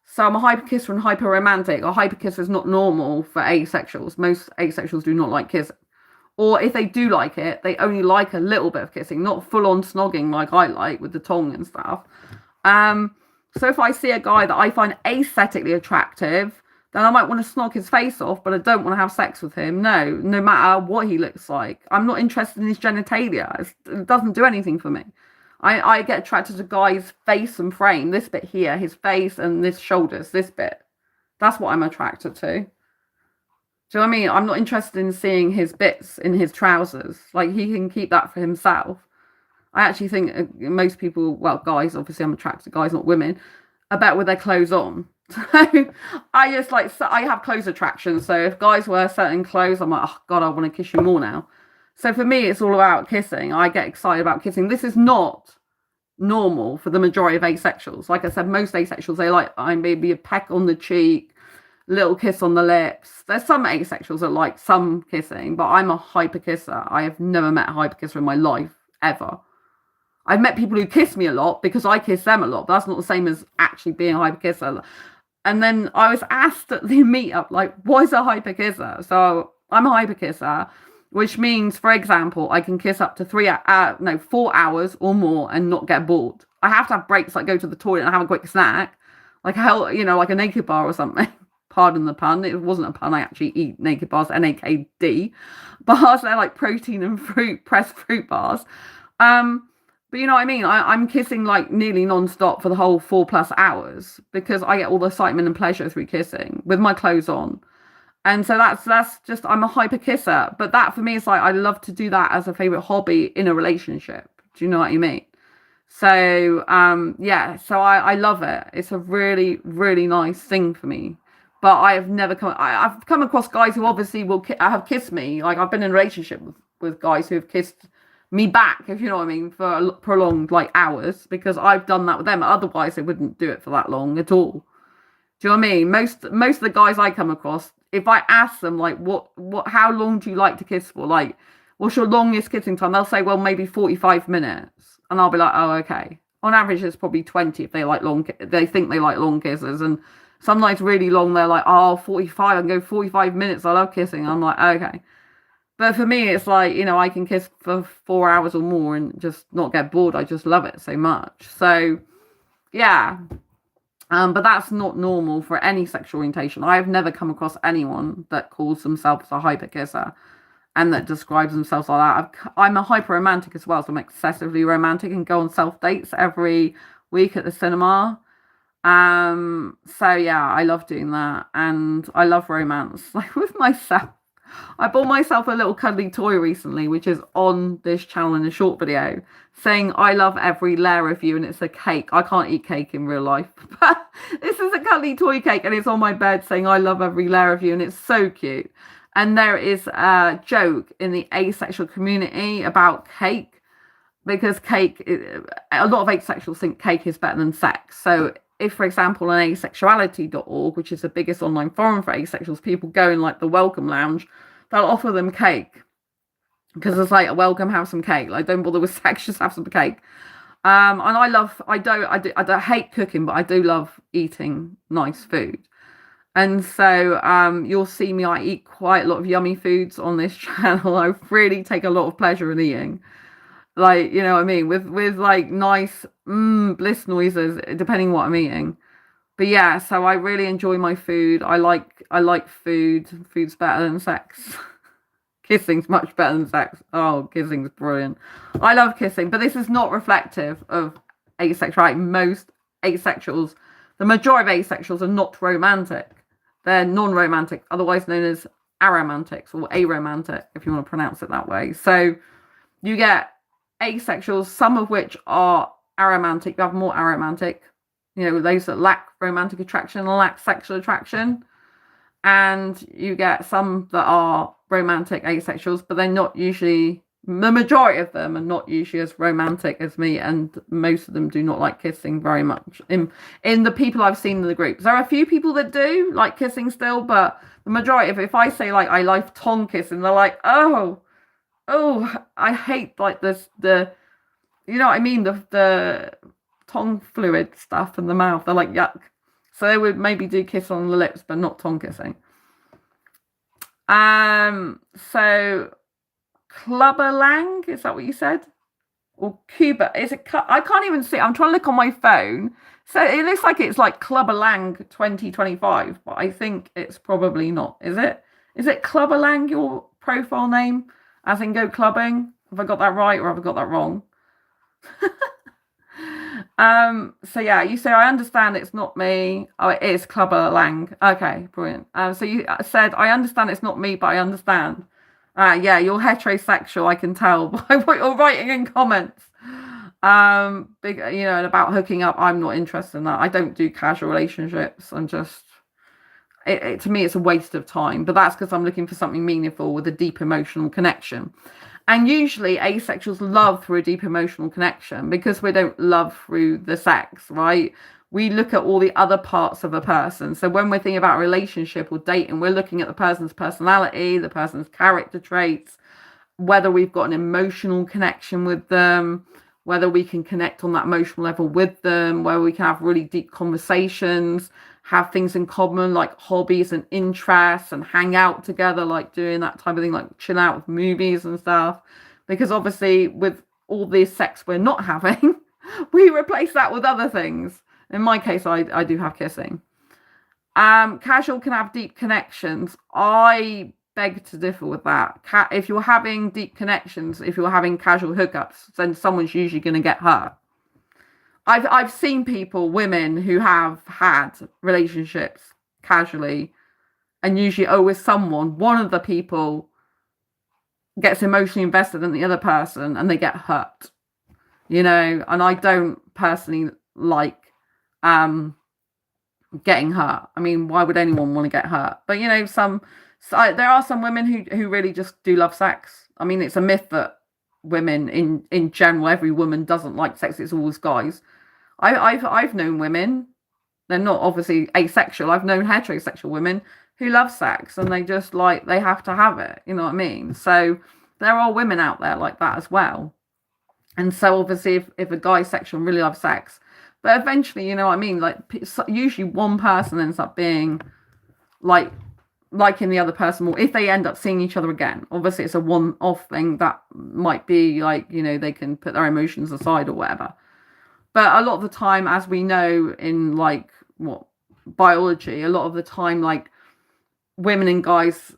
S1: So I'm a hyper kisser and hyper romantic. A hyper kisser is not normal for asexuals. Most asexuals do not like kissing. Or if they do like it, they only like a little bit of kissing, not full on snogging like I like with the tongue and stuff. So if I see a guy that I find aesthetically attractive, then I might want to snog his face off, but I don't want to have sex with him. No matter what he looks like. I'm not interested in his genitalia. It doesn't do anything for me. I get attracted to guys' face and frame. This bit here, his face and this shoulders, this bit. That's what I'm attracted to. Do you know what I mean? I'm not interested in seeing his bits in his trousers. Like, he can keep that for himself. I actually think most people, well, guys, obviously I'm attracted to guys, not women, are better with their clothes on. So I have clothes attraction. So if guys wear certain clothes, I'm like, oh God, I want to kiss you more now. So for me, it's all about kissing. I get excited about kissing. This is not normal for the majority of asexuals. Like I said, most asexuals, they like maybe a peck on the cheek, little kiss on the lips. There's some asexuals that like some kissing, but I'm a hyper kisser. I have never met a hyper kisser in my life, ever. I've met people who kiss me a lot because I kiss them a lot, but that's not the same as actually being a hyper kisser. And then I was asked at the meetup, like, what is a hyper kisser? So I'm a hyper kisser, which means, for example, I can kiss up to 4 hours or more and not get bored. I have to have breaks, like go to the toilet and have a quick snack, like like a naked bar or something. Pardon the pun. It wasn't a pun. I actually eat naked bars, NAKD bars. They're like protein and fruit, pressed fruit bars. But you know what I mean? I'm kissing like nearly non-stop for the whole 4+ hours because I get all the excitement and pleasure through kissing with my clothes on. And so that's just I'm a hyper kisser. But that for me is like I love to do that as a favorite hobby in a relationship. Do you know what I mean? So yeah, so I love it. It's a really, really nice thing for me. But I have never I've come across guys who obviously will have kissed me. Like I've been in a relationship with guys who have kissed me back, if you know what I mean, for prolonged like hours because I've done that with them. Otherwise, they wouldn't do it for that long at all. Do you know what I mean? Most of the guys I come across, if I ask them like how long do you like to kiss for? Like, what's your longest kissing time? They'll say, well, maybe 45 minutes. And I'll be like, oh, okay. On average, it's probably 20 if they like they think they like long kisses. And sometimes really long, they're like, oh, 45, I can go 45 minutes. I love kissing. I'm like, okay. But for me, it's like, you know, I can kiss for 4 hours or more and just not get bored. I just love it so much. So, yeah. But that's not normal for any sexual orientation. I've never come across anyone that calls themselves a hyper kisser and that describes themselves like that. I'm a hyper romantic as well, so I'm excessively romantic and go on self dates every week at the cinema. So yeah, I love doing that and I love romance. Like with myself, I bought myself a little cuddly toy recently, which is on this channel in a short video, saying I love every layer of you, and it's a cake. I can't eat cake in real life, but this is a cuddly toy cake, and it's on my bed saying I love every layer of you, and it's so cute. And there is a joke in the asexual community about cake, because a lot of asexuals think cake is better than sex. So if, for example, on asexuality.org, which is the biggest online forum for asexuals, people go in like the welcome lounge, they'll offer them cake because it's like, welcome, have some cake. Like, don't bother with sex, just have some cake. And I don't hate cooking, but I do love eating nice food. And so you'll see me, I eat quite a lot of yummy foods on this channel. I really take a lot of pleasure in eating. Like, you know what I mean, with like nice bliss noises depending what I'm eating. But yeah, so I really enjoy my food. I like food. Food's better than sex. Kissing's much better than sex. Oh, kissing's brilliant. I love kissing, but this is not reflective of asexuality. Most asexuals, the majority of asexuals are not romantic. They're non-romantic, otherwise known as aromantics or aromantic, if you want to pronounce it that way. So you get asexuals, some of which are aromantic. You have more aromantic, you know, those that lack romantic attraction and lack sexual attraction. And you get some that are romantic asexuals, but they're not usually, the majority of them are not usually as romantic as me, and most of them do not like kissing very much. In the people I've seen in the groups, there are a few people that do like kissing still, but the majority of, if I say like I like tongue kissing, they're like, oh, I hate like this, you know what I mean, the tongue fluid stuff in the mouth. They're like, yuck. So they would maybe do kiss on the lips, but not tongue kissing. So Clubber Lang, is that what you said? Or Cuba? Is it? I can't even see. I'm trying to look on my phone. So it looks like it's like Clubber Lang 2025, but I think it's probably not. Is it? Is it Clubber Lang, your profile name? As in go clubbing? Have I got that right or have I got that wrong? So yeah, you say, I understand it's not me. Oh, it is Clubber Lang. Okay, brilliant. So you said, I understand it's not me, but I understand. Yeah, you're heterosexual, I can tell by what you're writing in comments. Big, you know, and about hooking up, I'm not interested in that. I don't do casual relationships. I'm just, to me, it's a waste of time. But that's because I'm looking for something meaningful with a deep emotional connection. And usually asexuals love through a deep emotional connection because we don't love through the sex, right? We look at all the other parts of a person. So when we're thinking about a relationship or dating, we're looking at the person's personality, the person's character traits, whether we've got an emotional connection with them, whether we can connect on that emotional level with them, whether we can have really deep conversations, have things in common like hobbies and interests, and hang out together, like doing that type of thing, like chill out with movies and stuff. Because obviously with all this sex we're not having, we replace that with other things. In my case, I do have kissing. Casual can have deep connections. I beg to differ with that. If you're having deep connections, if you're having casual hookups, then someone's usually going to get hurt. I've seen people, women who have had relationships casually, and usually with someone, one of the people gets emotionally invested in the other person and they get hurt, and I don't personally like getting hurt. I mean, why would anyone want to get hurt? But there are some women who really just do love sex. I mean, it's a myth that women in general, every woman doesn't like sex. It's always guys. I've known women, they're not obviously asexual. I've known heterosexual women who love sex and they just they have to have it. You know what I mean? So there are women out there like that as well. And so obviously if a guy's sexual and really loves sex, but eventually, you know what I mean? Usually one person ends up being liking the other person more if they end up seeing each other again. Obviously it's a one-off thing that might be they can put their emotions aside or whatever. But a lot of the time, as we know in biology, a lot of the time women and guys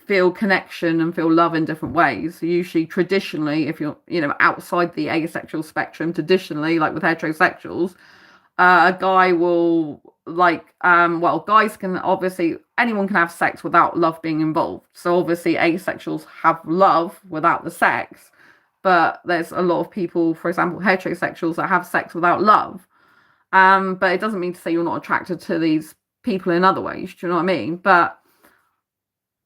S1: feel connection and feel love in different ways. So usually traditionally, if you're outside the asexual spectrum, traditionally with heterosexuals, a guy will guys can obviously, anyone can have sex without love being involved. So obviously asexuals have love without the sex, but there's a lot of people, for example heterosexuals, that have sex without love, but it doesn't mean to say you're not attracted to these people in other ways. Do you know what I mean? But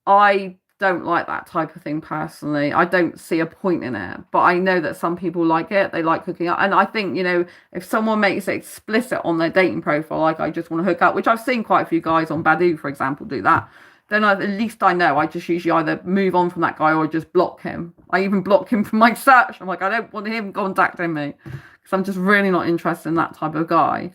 S1: I don't like that type of thing personally. I don't see a point in it, but I know that some people like it. They like hooking up. And I think, if someone makes it explicit on their dating profile, I just want to hook up, which I've seen quite a few guys on Badoo, for example, do that, then at least I know. I just usually either move on from that guy or just block him. I even block him from my search. I'm like, I don't want him contacting me because I'm just really not interested in that type of guy.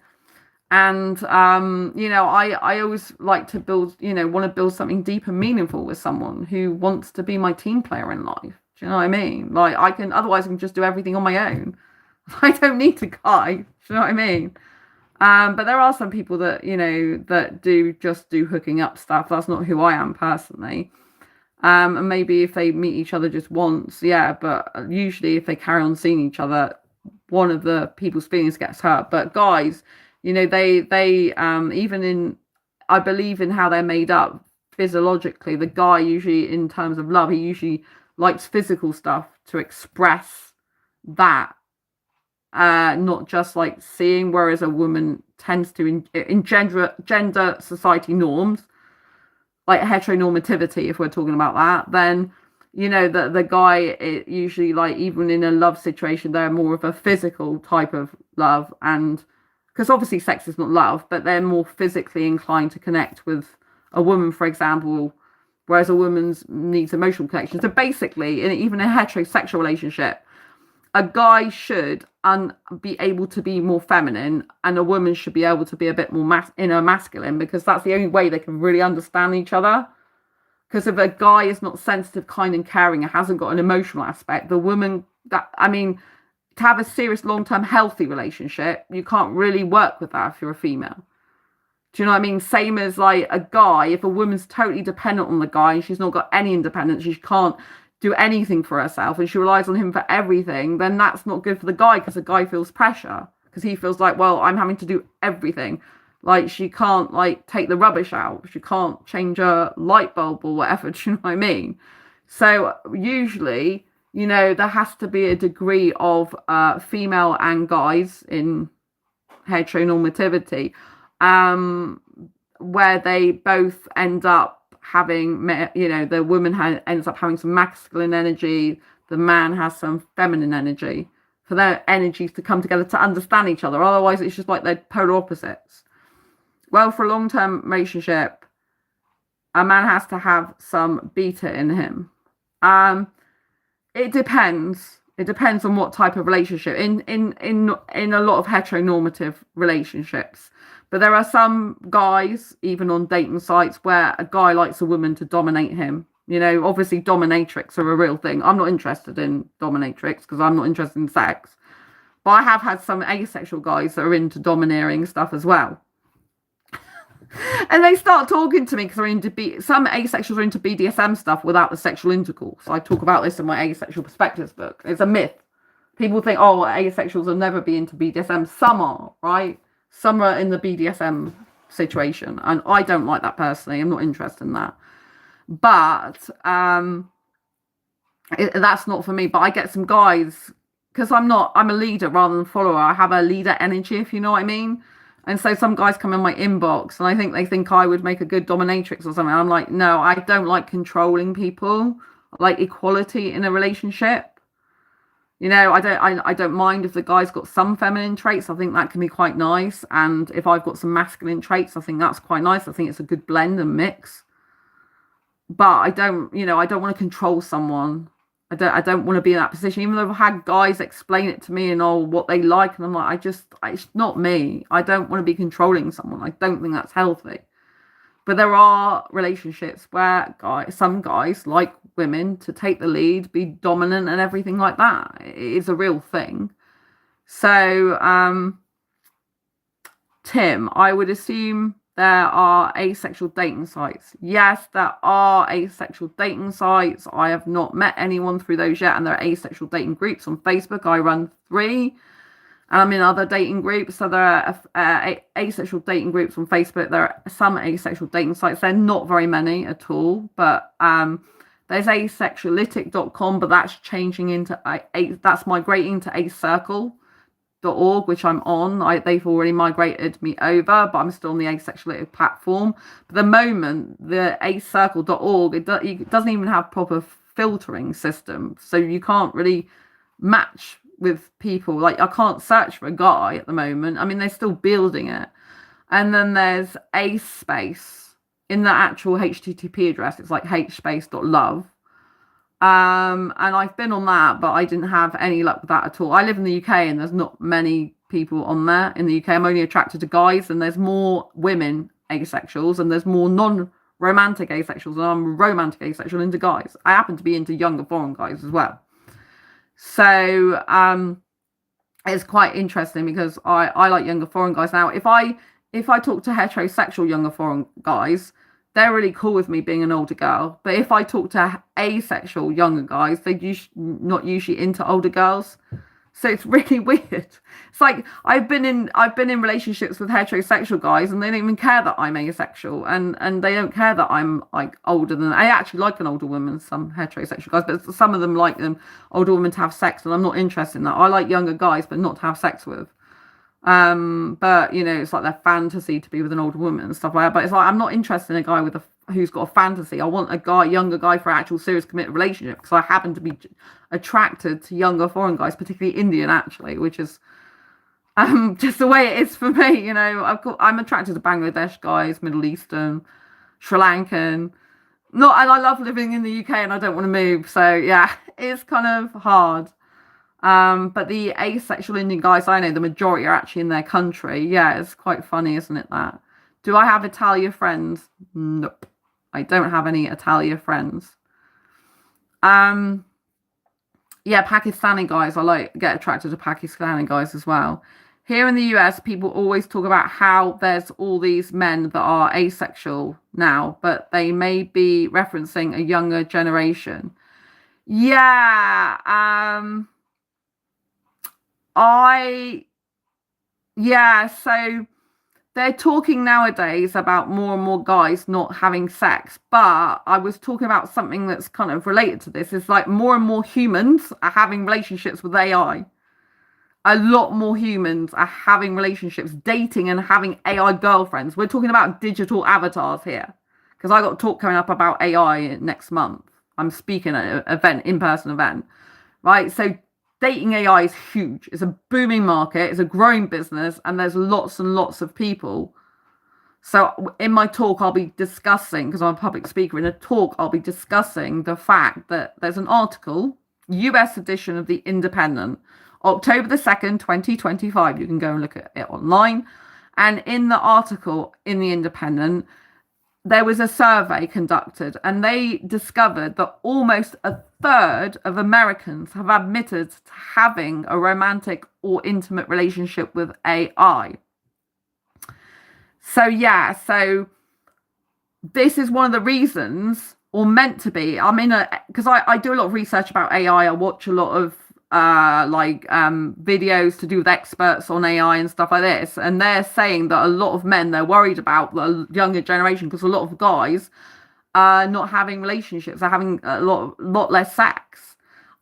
S1: And, I always like to want to build something deep and meaningful with someone who wants to be my team player in life. Do you know what I mean? Otherwise I can just do everything on my own. I don't need a guy. Do you know what I mean? But there are some people that, that do hooking up stuff. That's not who I am personally. And maybe if they meet each other just once, yeah, but usually if they carry on seeing each other, one of the people's feelings gets hurt. But guys, they even in, I believe in how they're made up physiologically, the guy usually, in terms of love, he usually likes physical stuff to express that, not just seeing, whereas a woman tends to in gender society norms, heteronormativity, if we're talking about that, then the guy, usually even in a love situation, they're more of a physical type of love, and because obviously sex is not love, but they're more physically inclined to connect with a woman, for example, whereas a woman needs emotional connection. So basically, even a heterosexual relationship, a guy should be able to be more feminine, and a woman should be able to be a bit more inner masculine, because that's the only way they can really understand each other. Because if a guy is not sensitive, kind, and caring, and hasn't got an emotional aspect, the woman, to have a serious long-term healthy relationship, you can't really work with that if you're a female. Do you know what I mean? Same as a guy, if a woman's totally dependent on the guy and she's not got any independence, she can't do anything for herself and she relies on him for everything, then that's not good for the guy, because the guy feels pressure, because he feels well, I'm having to do everything. She can't take the rubbish out, she can't change a light bulb or whatever. Do you know what I mean? So usually, there has to be a degree of female and guys in heteronormativity, where they both end up having, the woman ends up having some masculine energy, the man has some feminine energy, for their energies to come together to understand each other. Otherwise, it's just they're polar opposites. Well, for a long-term relationship, a man has to have some beta in him. It depends. It depends on what type of relationship. In a lot of heteronormative relationships, but there are some guys, even on dating sites, where a guy likes a woman to dominate him. Obviously dominatrix are a real thing. I'm not interested in dominatrix because I'm not interested in sex, but I have had some asexual guys that are into domineering stuff as well. And they start talking to me because they're into some asexuals are into BDSM stuff without the sexual intercourse. I talk about this in my Asexual Perspectives book. It's a myth. People think, oh, asexuals will never be into BDSM. Some are, right? Some are in the BDSM situation, and I don't like that personally. I'm not interested in that. But that's not for me. But I get some guys, because I'm a leader rather than follower. I have a leader energy, if you know what I mean. And so some guys come in my inbox and I think they think I would make a good dominatrix or something. I'm like, no, I don't like controlling people. I like equality in a relationship. You know, I don't mind if the guy's got some feminine traits. I think that can be quite nice. And if I've got some masculine traits, I think that's quite nice. I think it's a good blend and mix. But I don't want to control someone. I don't want to be in that position, even though I've had guys explain it to me and what they like, and I'm like, it's not me. I don't want to be controlling someone. I don't think that's healthy. But there are relationships where some guys like women to take the lead, be dominant and everything like that. It is a real thing. So, Tim, I would assume there are asexual dating sites. Yes, there are asexual dating sites. I have not met anyone through those yet, and there are asexual dating groups on Facebook. I run 3, and I'm in other dating groups. So there are asexual dating groups on Facebook. There are some asexual dating sites. They're not very many at all, but there's asexualitic.com, but that's changing into that's migrating to Asexual.org, which I'm on. They've already migrated me over, but I'm still on the Asexuality platform. But the moment, the Asexual.org, it doesn't even have proper filtering system, so you can't really match with people. Like, I can't search for a guy at the moment. I mean, they're still building it. And then there's a space in the actual HTTP address. It's like hspace.love. And I've been on that, but I didn't have any luck with that at all. I live in the UK and there's not many people on there in the UK. I'm only attracted to guys, and there's more women asexuals and there's more non-romantic asexuals, and I'm romantic asexual into guys. I happen to be into younger foreign guys as well. So it's quite interesting because I like younger foreign guys. Now, if I talk to heterosexual younger foreign guys, they're really cool with me being an older girl. But if I talk to asexual younger guys, they're not usually into older girls. So it's really weird. It's like I've been in relationships with heterosexual guys, and they don't even care that I'm asexual, and they don't care that I'm like older than. I actually like an older woman, some heterosexual guys, but some of them like them older women to have sex, and I'm not interested in that. I like younger guys, but not to have sex with. But you know, it's like their fantasy to be with an older woman and stuff like that. But it's like I'm not interested in a guy who's got a fantasy. I want a younger guy for an actual serious committed relationship, because I happen to be attracted to younger foreign guys, particularly Indian, actually, which is just the way it is for me. You know, I'm attracted to Bangladesh guys, Middle Eastern, Sri Lankan. And I love living in the UK, and I don't want to move. So yeah, it's kind of hard. But the asexual Indian guys I know, the majority are actually in their country. Yeah, it's quite funny, isn't it, that? Do I have Italia friends? Nope. I don't have any Italia friends. Yeah, Pakistani guys, I get attracted to Pakistani guys as well. Here in the US, people always talk about how there's all these men that are asexual now, but they may be referencing a younger generation. Yeah, so they're talking nowadays about more and more guys not having sex, but I was talking about something that's kind of related to this. It's like more and more humans are having relationships with AI. A lot more humans are having relationships, dating and having AI girlfriends. We're talking about digital avatars here, because I got a talk coming up about AI next month. I'm speaking at an event, in-person event, right? So dating AI is huge. It's a booming market. It's a growing business, and there's lots and lots of people. So in my talk, I'll be discussing, because I'm a public speaker, in a talk, I'll be discussing the fact that there's an article, US edition of The Independent, October the 2nd, 2025. You can go and look at it online. And in the article in The Independent, there was a survey conducted, and they discovered that almost a third of Americans have admitted to having a romantic or intimate relationship with AI. So yeah, so this is one of the reasons, or meant to be. I'm in a because I do a lot of research about AI. I watch a lot of videos to do with experts on AI and stuff like this, and they're saying that a lot of men, they're worried about the younger generation because a lot of guys are not having relationships, are having a lot less sex.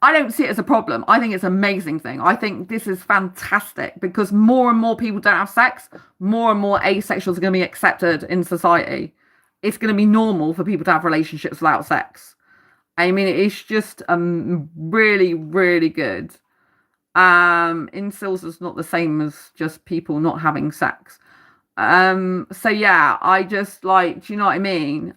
S1: I don't see it as a problem. I think it's an amazing thing. I think this is fantastic because more and more people don't have sex, more and more asexuals are going to be accepted in society. It's going to be normal for people to have relationships without sex. I mean, it's just really, really good. Incels is not the same as just people not having sex. So yeah, I just like, do you know what I mean?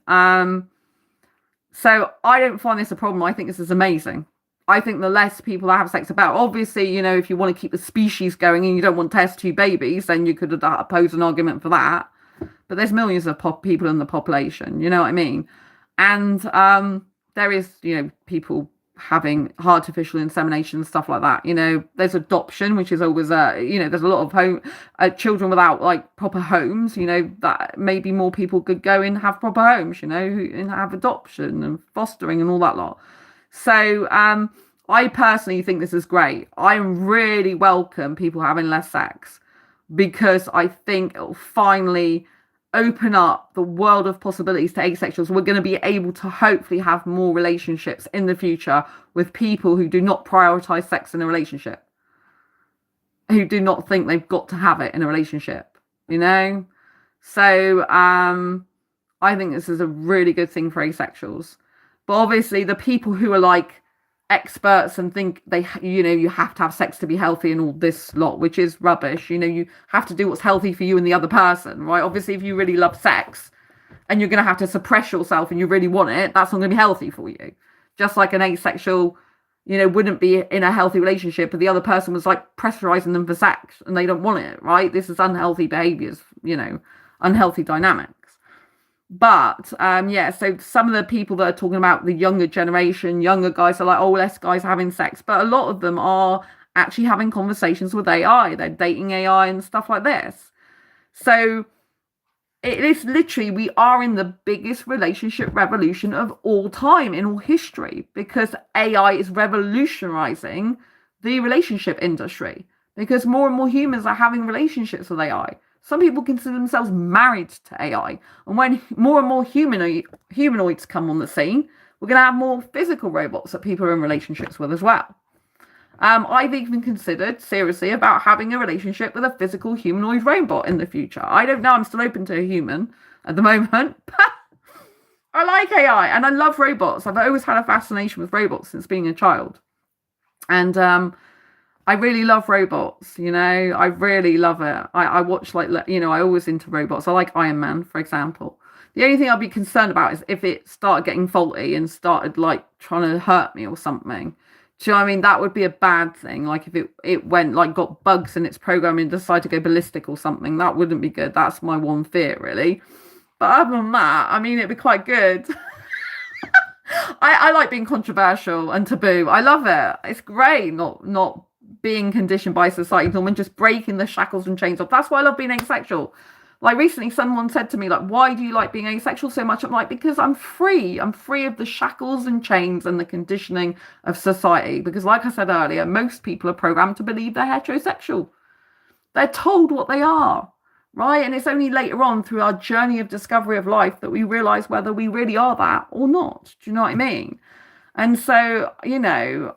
S1: So I don't find this a problem. I think this is amazing. I think the less people that have sex about, obviously, you know, if you want to keep the species going and you don't want test tube babies, then you could oppose an argument for that. But there's millions of people in the population, you know what I mean? And there is, you know, people having artificial insemination and stuff like that. You know, there's adoption, which is always you know, there's a lot of home children without like proper homes. You know, that maybe more people could go and have proper homes, you know, and have adoption and fostering and all that lot. So I personally think this is great. I really welcome people having less sex because I think it'll finally open up the world of possibilities to asexuals. We're going to be able to hopefully have more relationships in the future with people who do not prioritize sex in a relationship, who do not think they've got to have it in a relationship, you know? So I think this is a really good thing for asexuals. But obviously the people who are like experts and think they, you know, you have to have sex to be healthy and all this lot, which is rubbish. You know, you have to do what's healthy for you and the other person, right? Obviously, if you really love sex and you're going to have to suppress yourself and you really want it, that's not going to be healthy for you. Just like an asexual, you know, wouldn't be in a healthy relationship, but the other person was like pressurizing them for sex and they don't want it, right? This is unhealthy behaviors, you know, unhealthy dynamics. But yeah, so some of the people that are talking about the younger generation, younger guys are like, oh, less guys having sex, but a lot of them are actually having conversations with AI. They're dating AI and stuff like this. So it is literally, we are in the biggest relationship revolution of all time in all history because AI is revolutionizing the relationship industry because more and more humans are having relationships with AI. Some people consider themselves married to AI. And when more and more humanoids come on the scene, we're going to have more physical robots that people are in relationships with as well. I've even considered seriously about having a relationship with a physical humanoid robot in the future. I don't know. I'm still open to a human at the moment. But I like AI and I love robots. I've always had a fascination with robots since being a child. And I really love robots, you know, I really love it. I watch like, you know, I always into robots. I like Iron Man, for example. The only thing I'd be concerned about is if it started getting faulty and started like trying to hurt me or something. Do you know what I mean? That would be a bad thing. Like if it went like got bugs in its programming and decided to go ballistic or something, that wouldn't be good. That's my one fear, really. But other than that, I mean, it'd be quite good. I like being controversial and taboo. I love it. It's great not being conditioned by society norm and just breaking the shackles and chains off. That's why I love being asexual. Like recently someone said to me, like, why do you like being asexual so much? I'm like, because I'm free. I'm free of the shackles and chains and the conditioning of society. Because like I said earlier, most people are programmed to believe they're heterosexual. They're told what they are, right? And it's only later on through our journey of discovery of life that we realize whether we really are that or not. Do you know what I mean? And so, you know,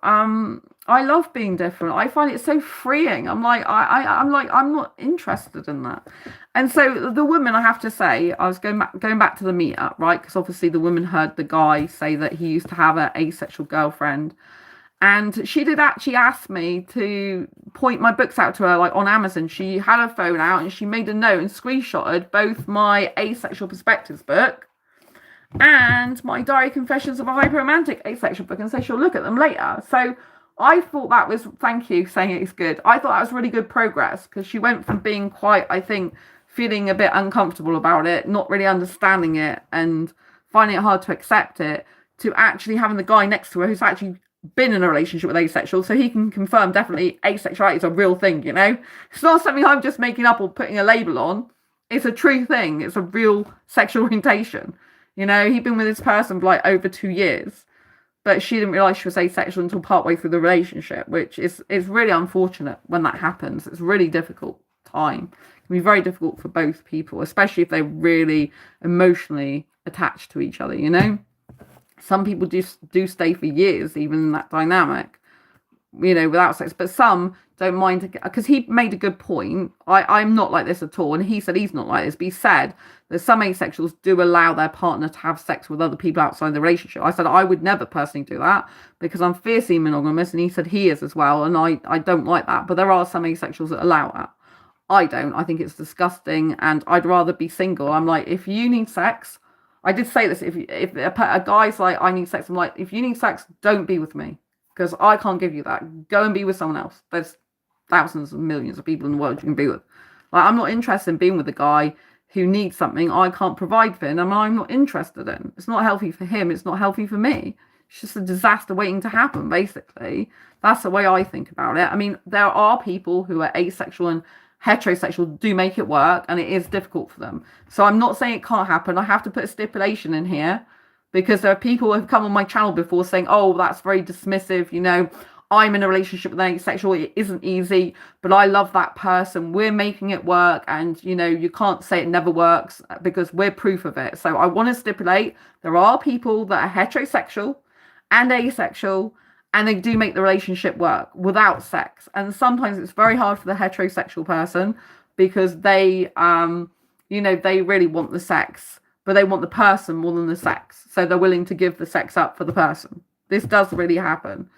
S1: I love being different. I find it so freeing. I'm like, I'm not interested in that. And so the woman, I have to say, I was going back to the meetup, right? Because obviously the woman heard the guy say that he used to have an asexual girlfriend. And she did actually ask me to point my books out to her, like on Amazon. She had her phone out and she made a note and screenshotted both my Asexual Perspectives book and my Diary Confessions of a Hyperromantic Asexual book and say she'll look at them later. So I thought that was, thank you, saying it's good. I thought that was really good progress because she went from being quite, I think, feeling a bit uncomfortable about it, not really understanding it and finding it hard to accept it, to actually having the guy next to her who's actually been in a relationship with asexual, so he can confirm definitely asexuality is a real thing, you know? It's not something I'm just making up or putting a label on. It's a true thing. It's a real sexual orientation. You know, he'd been with this person for like over 2 years, but she didn't realise she was asexual until partway through the relationship, which is really unfortunate when that happens. It's a really difficult time. It can be very difficult for both people, especially if they're really emotionally attached to each other, you know? Some people do stay for years, even in that dynamic, you know, without sex, but some don't mind, because he made a good point. I'm not like this at all, and he said he's not like this, but he said that some asexuals do allow their partner to have sex with other people outside the relationship. I said I would never personally do that because I'm fiercely monogamous, and he said he is as well, and I don't like that. But there are some asexuals that allow that. I don't. I think it's disgusting, and I'd rather be single. I'm like, if you need sex, I did say this, if a guy's like, I need sex, I'm like, if you need sex, don't be with me, because I can't give you that. Go and be with someone else. There's thousands and millions of people in the world you can be with. Like, I'm not interested in being with a guy who needs something I can't provide for him, and I'm not interested in. It's not healthy for him. It's not healthy for me. It's just a disaster waiting to happen, basically. That's the way I think about it. I mean, there are people who are asexual and heterosexual do make it work, and it is difficult for them. So I'm not saying it can't happen. I have to put a stipulation in here, because there are people who have come on my channel before saying, oh, that's very dismissive, you know, I'm in a relationship with an asexual, it isn't easy, but I love that person, we're making it work, and you know, you can't say it never works because we're proof of it. So I want to stipulate there are people that are heterosexual and asexual, and they do make the relationship work without sex. And sometimes it's very hard for the heterosexual person because they you know, they really want the sex, but they want the person more than the sex, so they're willing to give the sex up for the person. This does really happen.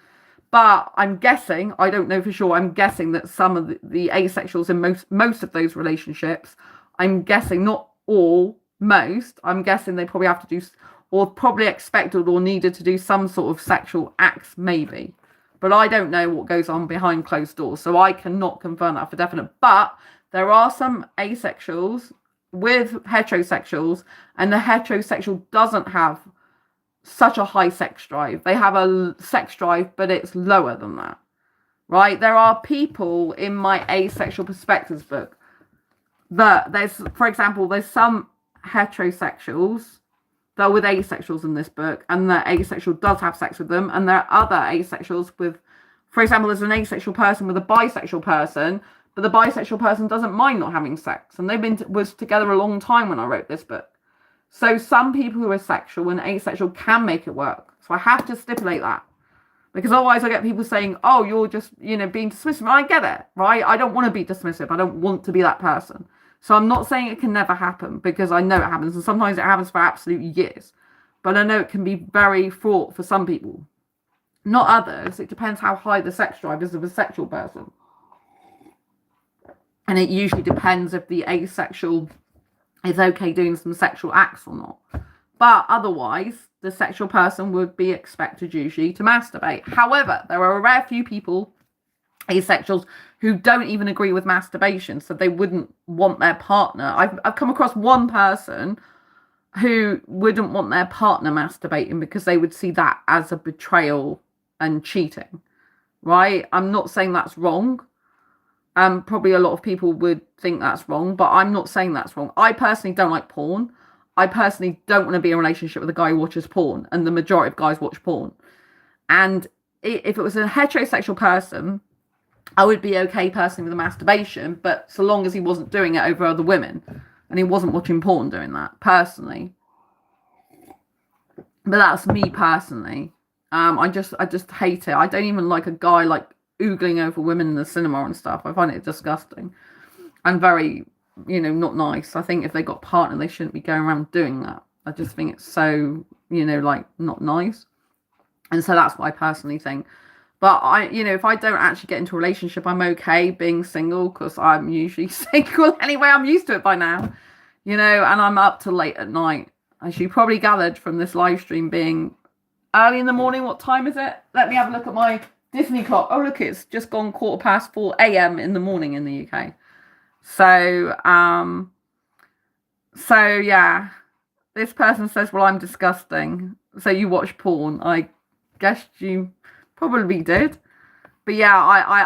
S1: But I'm guessing, I don't know for sure, I'm guessing that some of the asexuals in most of those relationships, I'm guessing, not all, most, I'm guessing they probably have to do, or probably expected or needed to do some sort of sexual acts, maybe. But I don't know what goes on behind closed doors, so I cannot confirm that for definite. But there are some asexuals with heterosexuals, and the heterosexual doesn't have such a high sex drive. They have a sex drive, but it's lower than that, right? There are people in my Asexual Perspectives book that for example, there's some heterosexuals that are with asexuals in this book, and the asexual does have sex with them, and there are other asexuals with, for example, there's an asexual person with a bisexual person, but the bisexual person doesn't mind not having sex, and they've was together a long time when I wrote this book. So some people who are sexual and asexual can make it work. So I have to stipulate that, because otherwise I get people saying, oh, you're just, you know, being dismissive. And I get it, right? I don't want to be dismissive. I don't want to be that person. So I'm not saying it can never happen, because I know it happens, and sometimes it happens for absolute years. But I know it can be very fraught for some people. Not others. It depends how high the sex drive is of a sexual person. And it usually depends if the asexual is okay doing some sexual acts or not. But otherwise, the sexual person would be expected usually to masturbate. However, there are a rare few people, asexuals, who don't even agree with masturbation, so they wouldn't want their partner. I've come across one person who wouldn't want their partner masturbating because they would see that as a betrayal and cheating, right? I'm not saying that's wrong. Probably a lot of people would think that's wrong, but I'm not saying that's wrong. I personally don't like porn. I personally don't want to be in a relationship with a guy who watches porn, and the majority of guys watch porn. And if it was a heterosexual person, I would be okay personally with the masturbation, but so long as he wasn't doing it over other women, and he wasn't watching porn doing that, personally. But that's me personally. I just hate it. I don't even like a guy like oogling over women in the cinema and stuff. I find it disgusting and very, you know, not nice. I think if they got a partner, they shouldn't be going around doing that. I just think it's so, you know, like, not nice. And so that's what I personally think. But you know, if I don't actually get into a relationship, I'm okay being single, because I'm usually single anyway. I'm used to it by now, you know, and I'm up till late at night, as you probably gathered from this live stream being early in the morning. What time is it? Let me have a look at my Disney clock. Oh, look, it's just gone 4:15 a.m. in the morning in the UK. So yeah, this person says, well, I'm disgusting. So you watch porn. I guess you probably did. But yeah,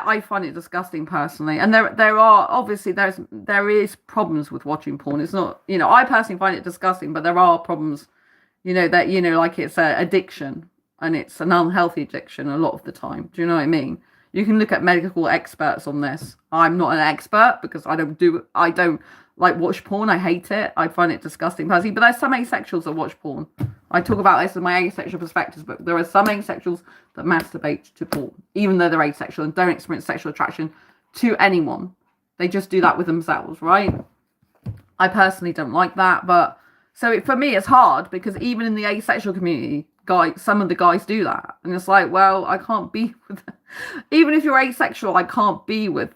S1: I find it disgusting personally. And there are, obviously, there is problems with watching porn. It's not, you know, I personally find it disgusting, but there are problems that, like it's an addiction, and it's an unhealthy addiction a lot of the time. Do you know what I mean? You can look at medical experts on this. I'm not an expert because I don't like watch porn. I hate it. I find it disgusting personally. But there's some asexuals that watch porn. I talk about this in my asexual perspectives, but there are some asexuals that masturbate to porn, even though they're asexual and don't experience sexual attraction to anyone. They just do that with themselves, right? I personally don't like that, but so for me it's hard because even in the asexual community, some of the guys do that, and it's like, well, I can't be with even if you're asexual, I can't be with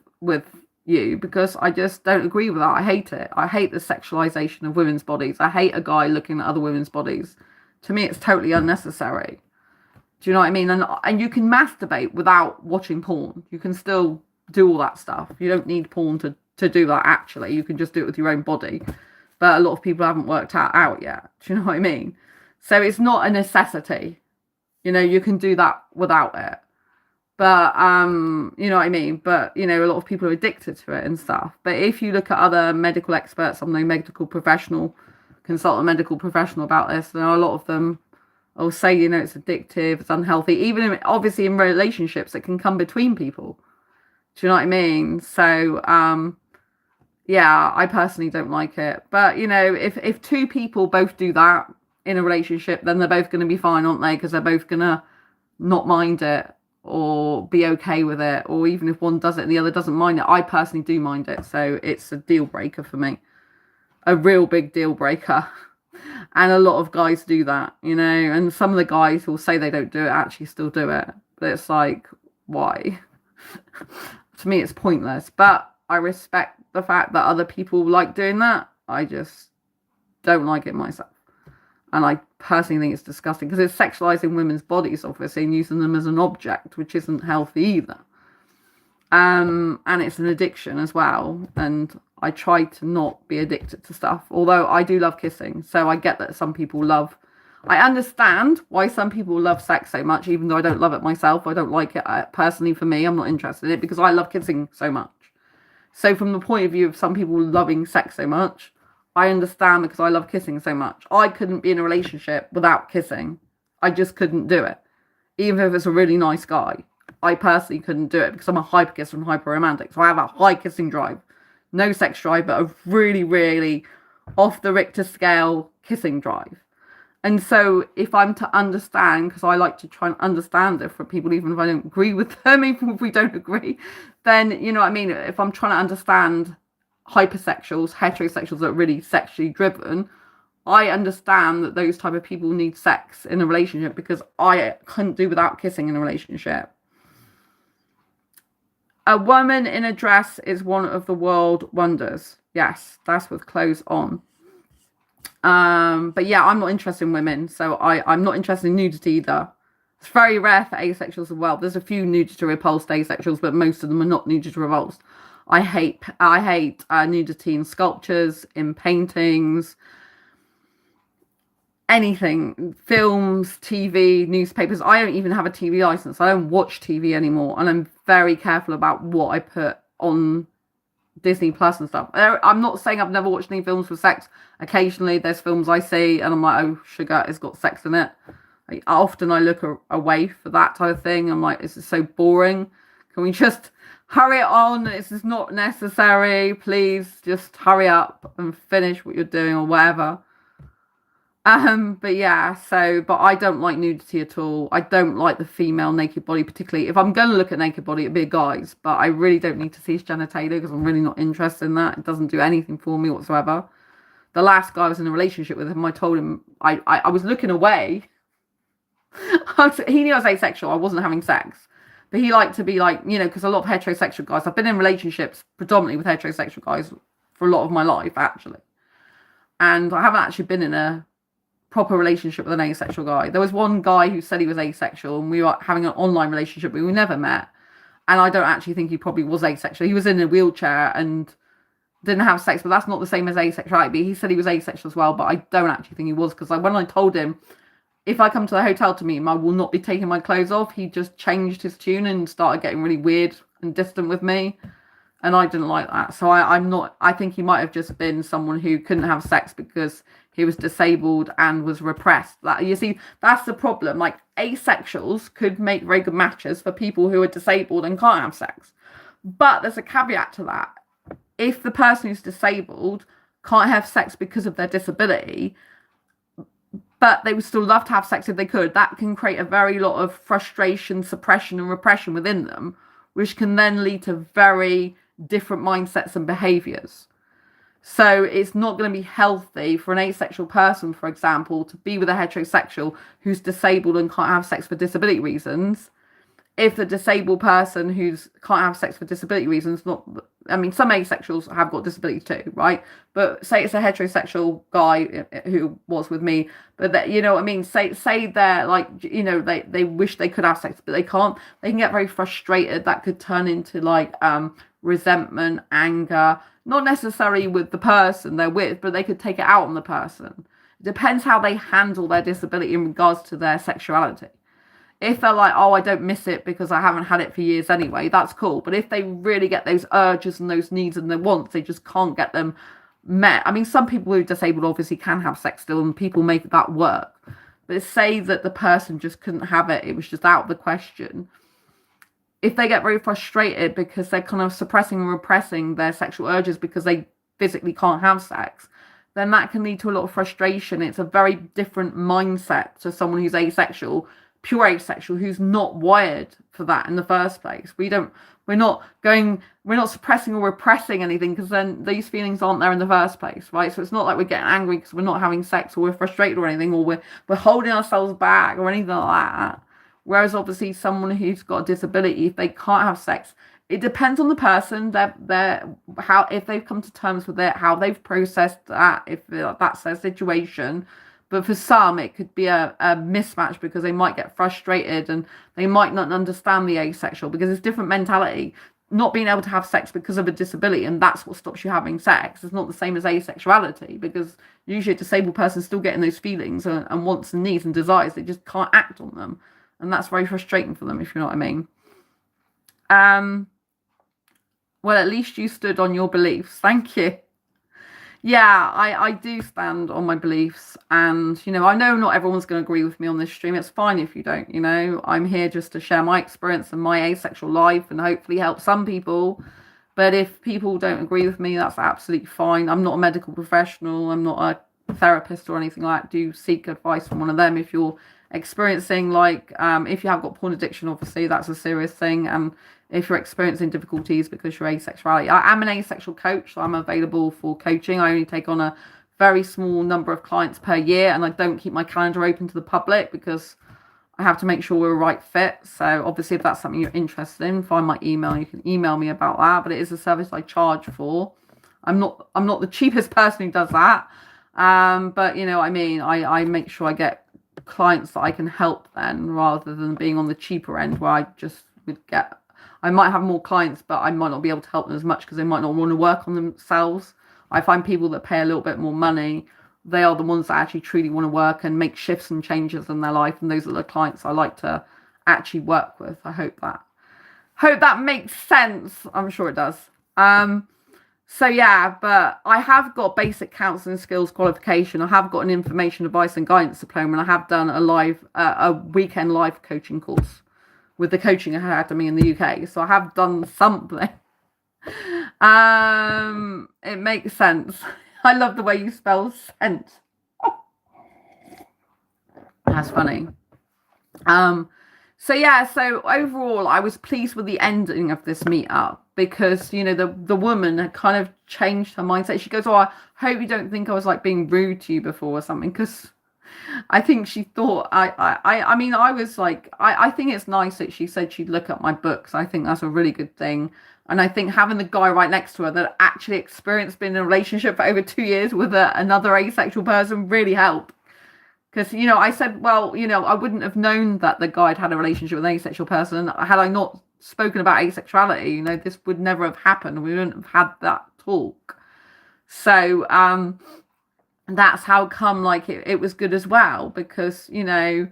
S1: you because I just don't agree with that. I hate it. I hate the sexualization of women's bodies. I hate a guy looking at other women's bodies. To me, it's totally unnecessary. Do you know what I mean? And you can masturbate without watching porn. You can still do all that stuff. You don't need porn to do that, actually. You can just do it with your own body. But a lot of people haven't worked out yet. Do you know what I mean? So it's not a necessity. You can do that without it. But, you know what I mean? But, a lot of people are addicted to it and stuff. But if you look at other medical experts, I'm no medical professional, consult a medical professional about this, then a lot of them will say, it's addictive, it's unhealthy. Even obviously in relationships, it can come between people. Do you know what I mean? So, yeah, I personally don't like it. But, if two people both do that in a relationship, then they're both going to be fine, aren't they? Because they're both going to not mind it or be okay with it. Or even if one does it and the other doesn't mind it. I personally do mind it. So it's a deal breaker for me. A real big deal breaker. And a lot of guys do that, and some of the guys who will say they don't do it actually still do it. But it's like, why? To me, it's pointless. But I respect the fact that other people like doing that. I just don't like it myself. And I personally think it's disgusting because it's sexualizing women's bodies, obviously, and using them as an object, which isn't healthy either. And it's an addiction as well. And I try to not be addicted to stuff, although I do love kissing. So I get that some people I understand why some people love sex so much, even though I don't love it myself. I don't like it personally. For me, I'm not interested in it because I love kissing so much. So from the point of view of some people loving sex so much, I understand because I love kissing so much. I couldn't be in a relationship without kissing. I just couldn't do it. Even if it's a really nice guy, I personally couldn't do it because I'm a hyper kisser and hyper romantic. So I have a high kissing drive. No sex drive, but a really, really off the Richter scale kissing drive. And so if I'm to understand, because I like to try and understand different people, even if I don't agree with them, even if we don't agree, then, you know what I mean? If I'm trying to understand hypersexuals, heterosexuals that are really sexually driven, I understand that those type of people need sex in a relationship because I couldn't do without kissing in a relationship. A woman in a dress is one of the world wonders. Yes, that's with clothes on. But yeah, I'm not interested in women, so I'm not interested in nudity either. It's very rare for asexuals as well. There's a few nudity repulsed asexuals, but most of them are not nudity repulsed. I hate nudity in sculptures, in paintings, anything, films, TV, newspapers. I don't even have a TV license. I don't watch TV anymore, and I'm very careful about what I put on Disney Plus and stuff. I'm not saying I've never watched any films with sex. Occasionally there's films I see and I'm like, oh sugar, it's got sex in it. Often I look away for that type of thing. I'm like, this is so boring. Can we just hurry it on? This is not necessary. Please just hurry up and finish what you're doing or whatever. But yeah, but I don't like nudity at all. I don't like the female naked body particularly. If I'm going to look at naked body, it'd be a guy's, but I really don't need to see his genitalia because I'm really not interested in that. It doesn't do anything for me whatsoever. The last guy I was in a relationship with him, I told him, I was looking away. He knew I was asexual. I wasn't having sex. But he liked to be like, because a lot of heterosexual guys, I've been in relationships predominantly with heterosexual guys for a lot of my life, actually. And I haven't actually been in a proper relationship with an asexual guy. There was one guy who said he was asexual and we were having an online relationship, but we never met. And I don't actually think he probably was asexual. He was in a wheelchair and didn't have sex, but that's not the same as asexuality. He said he was asexual as well, but I don't actually think he was, because when I told him, if I come to the hotel to meet him, I will not be taking my clothes off, he just changed his tune and started getting really weird and distant with me. And I didn't like that. So I think he might have just been someone who couldn't have sex because he was disabled and was repressed. That, you see, that's the problem. Like, asexuals could make very good matches for people who are disabled and can't have sex. But there's a caveat to that. If the person who's disabled can't have sex because of their disability, but they would still love to have sex if they could, that can create a very lot of frustration, suppression, and repression within them, which can then lead to very different mindsets and behaviors. So it's not going to be healthy for an asexual person, for example, to be with a heterosexual who's disabled and can't have sex for disability reasons. If the disabled person who's can't have sex for disability reasons, I mean, some asexuals have got disabilities too, right? But say it's a heterosexual guy who was with me, but that, you know what I mean? Say they're like, you know, they wish they could have sex, but they can't. They can get very frustrated. That could turn into like resentment, anger, not necessarily with the person they're with, but they could take it out on the person. It depends how they handle their disability in regards to their sexuality. If they're like, oh, I don't miss it because I haven't had it for years anyway, that's cool. But if they really get those urges and those needs and their wants, they just can't get them met. I mean, some people who are disabled obviously can have sex still, and people make that work. But say that the person just couldn't have it, it was just out of the question. If they get very frustrated because they're kind of suppressing and repressing their sexual urges because they physically can't have sex, then that can lead to a lot of frustration. It's a very different mindset to someone who's asexual, pure asexual, who's not wired for that in the first place. We're not suppressing or repressing anything, because then these feelings aren't there in the first place, right? So it's not like we're getting angry because we're not having sex, or we're frustrated or anything, or we're holding ourselves back or anything like that. Whereas obviously someone who's got a disability, if they can't have sex, it depends on the person, if they've come to terms with it, how they've processed that, if that's their situation. But for some, it could be a mismatch, because they might get frustrated and they might not understand the asexual, because it's different mentality. Not being able to have sex because of a disability, and that's what stops you having sex, is not the same as asexuality, because usually a disabled person is still getting those feelings and wants and needs and desires. They just can't act on them. And that's very frustrating for them, if you know what I mean. Well, at least you stood on your beliefs. Thank you. Yeah, I do stand on my beliefs, and, you know, I know not everyone's going to agree with me on this stream. It's fine if you don't, you know. I'm here just to share my experience and my asexual life and hopefully help some people. But if people don't agree with me, that's absolutely fine. I'm not a medical professional. I'm not a therapist or anything like that. Do seek advice from one of them if you're experiencing, like, if you have got porn addiction, obviously that's a serious thing. And if you're experiencing difficulties because you're asexuality, I am an asexual coach, so I'm available for coaching. I only take on a very small number of clients per year, and I don't keep my calendar open to the public because I have to make sure we're a right fit. So obviously, if that's something you're interested in, find my email. You can email me about that. But it is a service I charge for. I'm not the cheapest person who does that. But you know what I mean, I make sure I get clients that I can help then, rather than being on the cheaper end where I just would get, I might have more clients, but I might not be able to help them as much because they might not want to work on themselves. I find people that pay a little bit more money, they are the ones that actually truly want to work and make shifts and changes in their life. And those are the clients I like to actually work with. I hope that makes sense. I'm sure it does. So yeah, but I have got basic counselling skills qualification. I have got an information advice and guidance diploma, and I have done a weekend live coaching course with the Coaching Academy in the UK. So I have done something. It makes sense. I love the way you spell scent. That's funny. So yeah, so overall, I was pleased with the ending of this meetup, because, you know, the woman had kind of changed her mindset. She goes, oh, I hope you don't think I was like being rude to you before or something, because I think she thought I mean, I was like, I think it's nice that she said she'd look at my books. I think that's a really good thing. And I think having the guy right next to her that actually experienced being in a relationship for over 2 years with another asexual person really helped. Because, you know, I said, well, you know, I wouldn't have known that the guy had a relationship with an asexual person had I not spoken about asexuality. You know, this would never have happened. We wouldn't have had that talk. So that's how come, like, it was good as well, because, you know,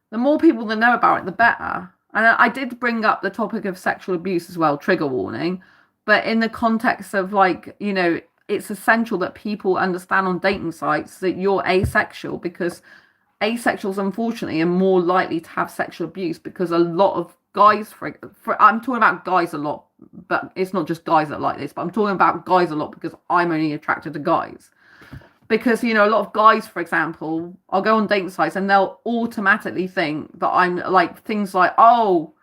S1: the more people that know about it, the better. And I did bring up the topic of sexual abuse as well, trigger warning, but in the context of, like, you know, it's essential that people understand on dating sites that you're asexual, because asexuals unfortunately are more likely to have sexual abuse, because a lot of guys, I'm talking about guys a lot, but it's not just guys that are like this, but I'm talking about guys a lot because I'm only attracted to guys. Because, you know, a lot of guys, for example, I'll go on dating sites and they'll automatically think that I'm like, things like, oh,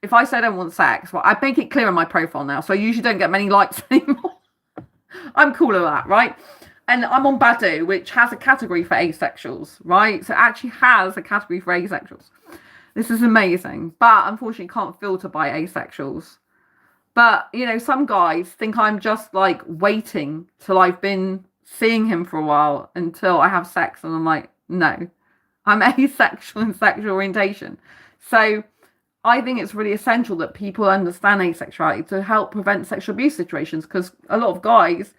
S1: if I say I don't want sex, well, I make it clear in my profile now, so I usually don't get many likes anymore. I'm cool with that, right? And I'm on Badoo, which has a category for asexuals, right? So it actually has a category for asexuals. This is amazing, but unfortunately can't filter by asexuals. But, you know, some guys think I'm just like waiting till I've been seeing him for a while until I have sex. And I'm like, no, I'm asexual in sexual orientation. So I think it's really essential that people understand asexuality to help prevent sexual abuse situations, because a lot of guys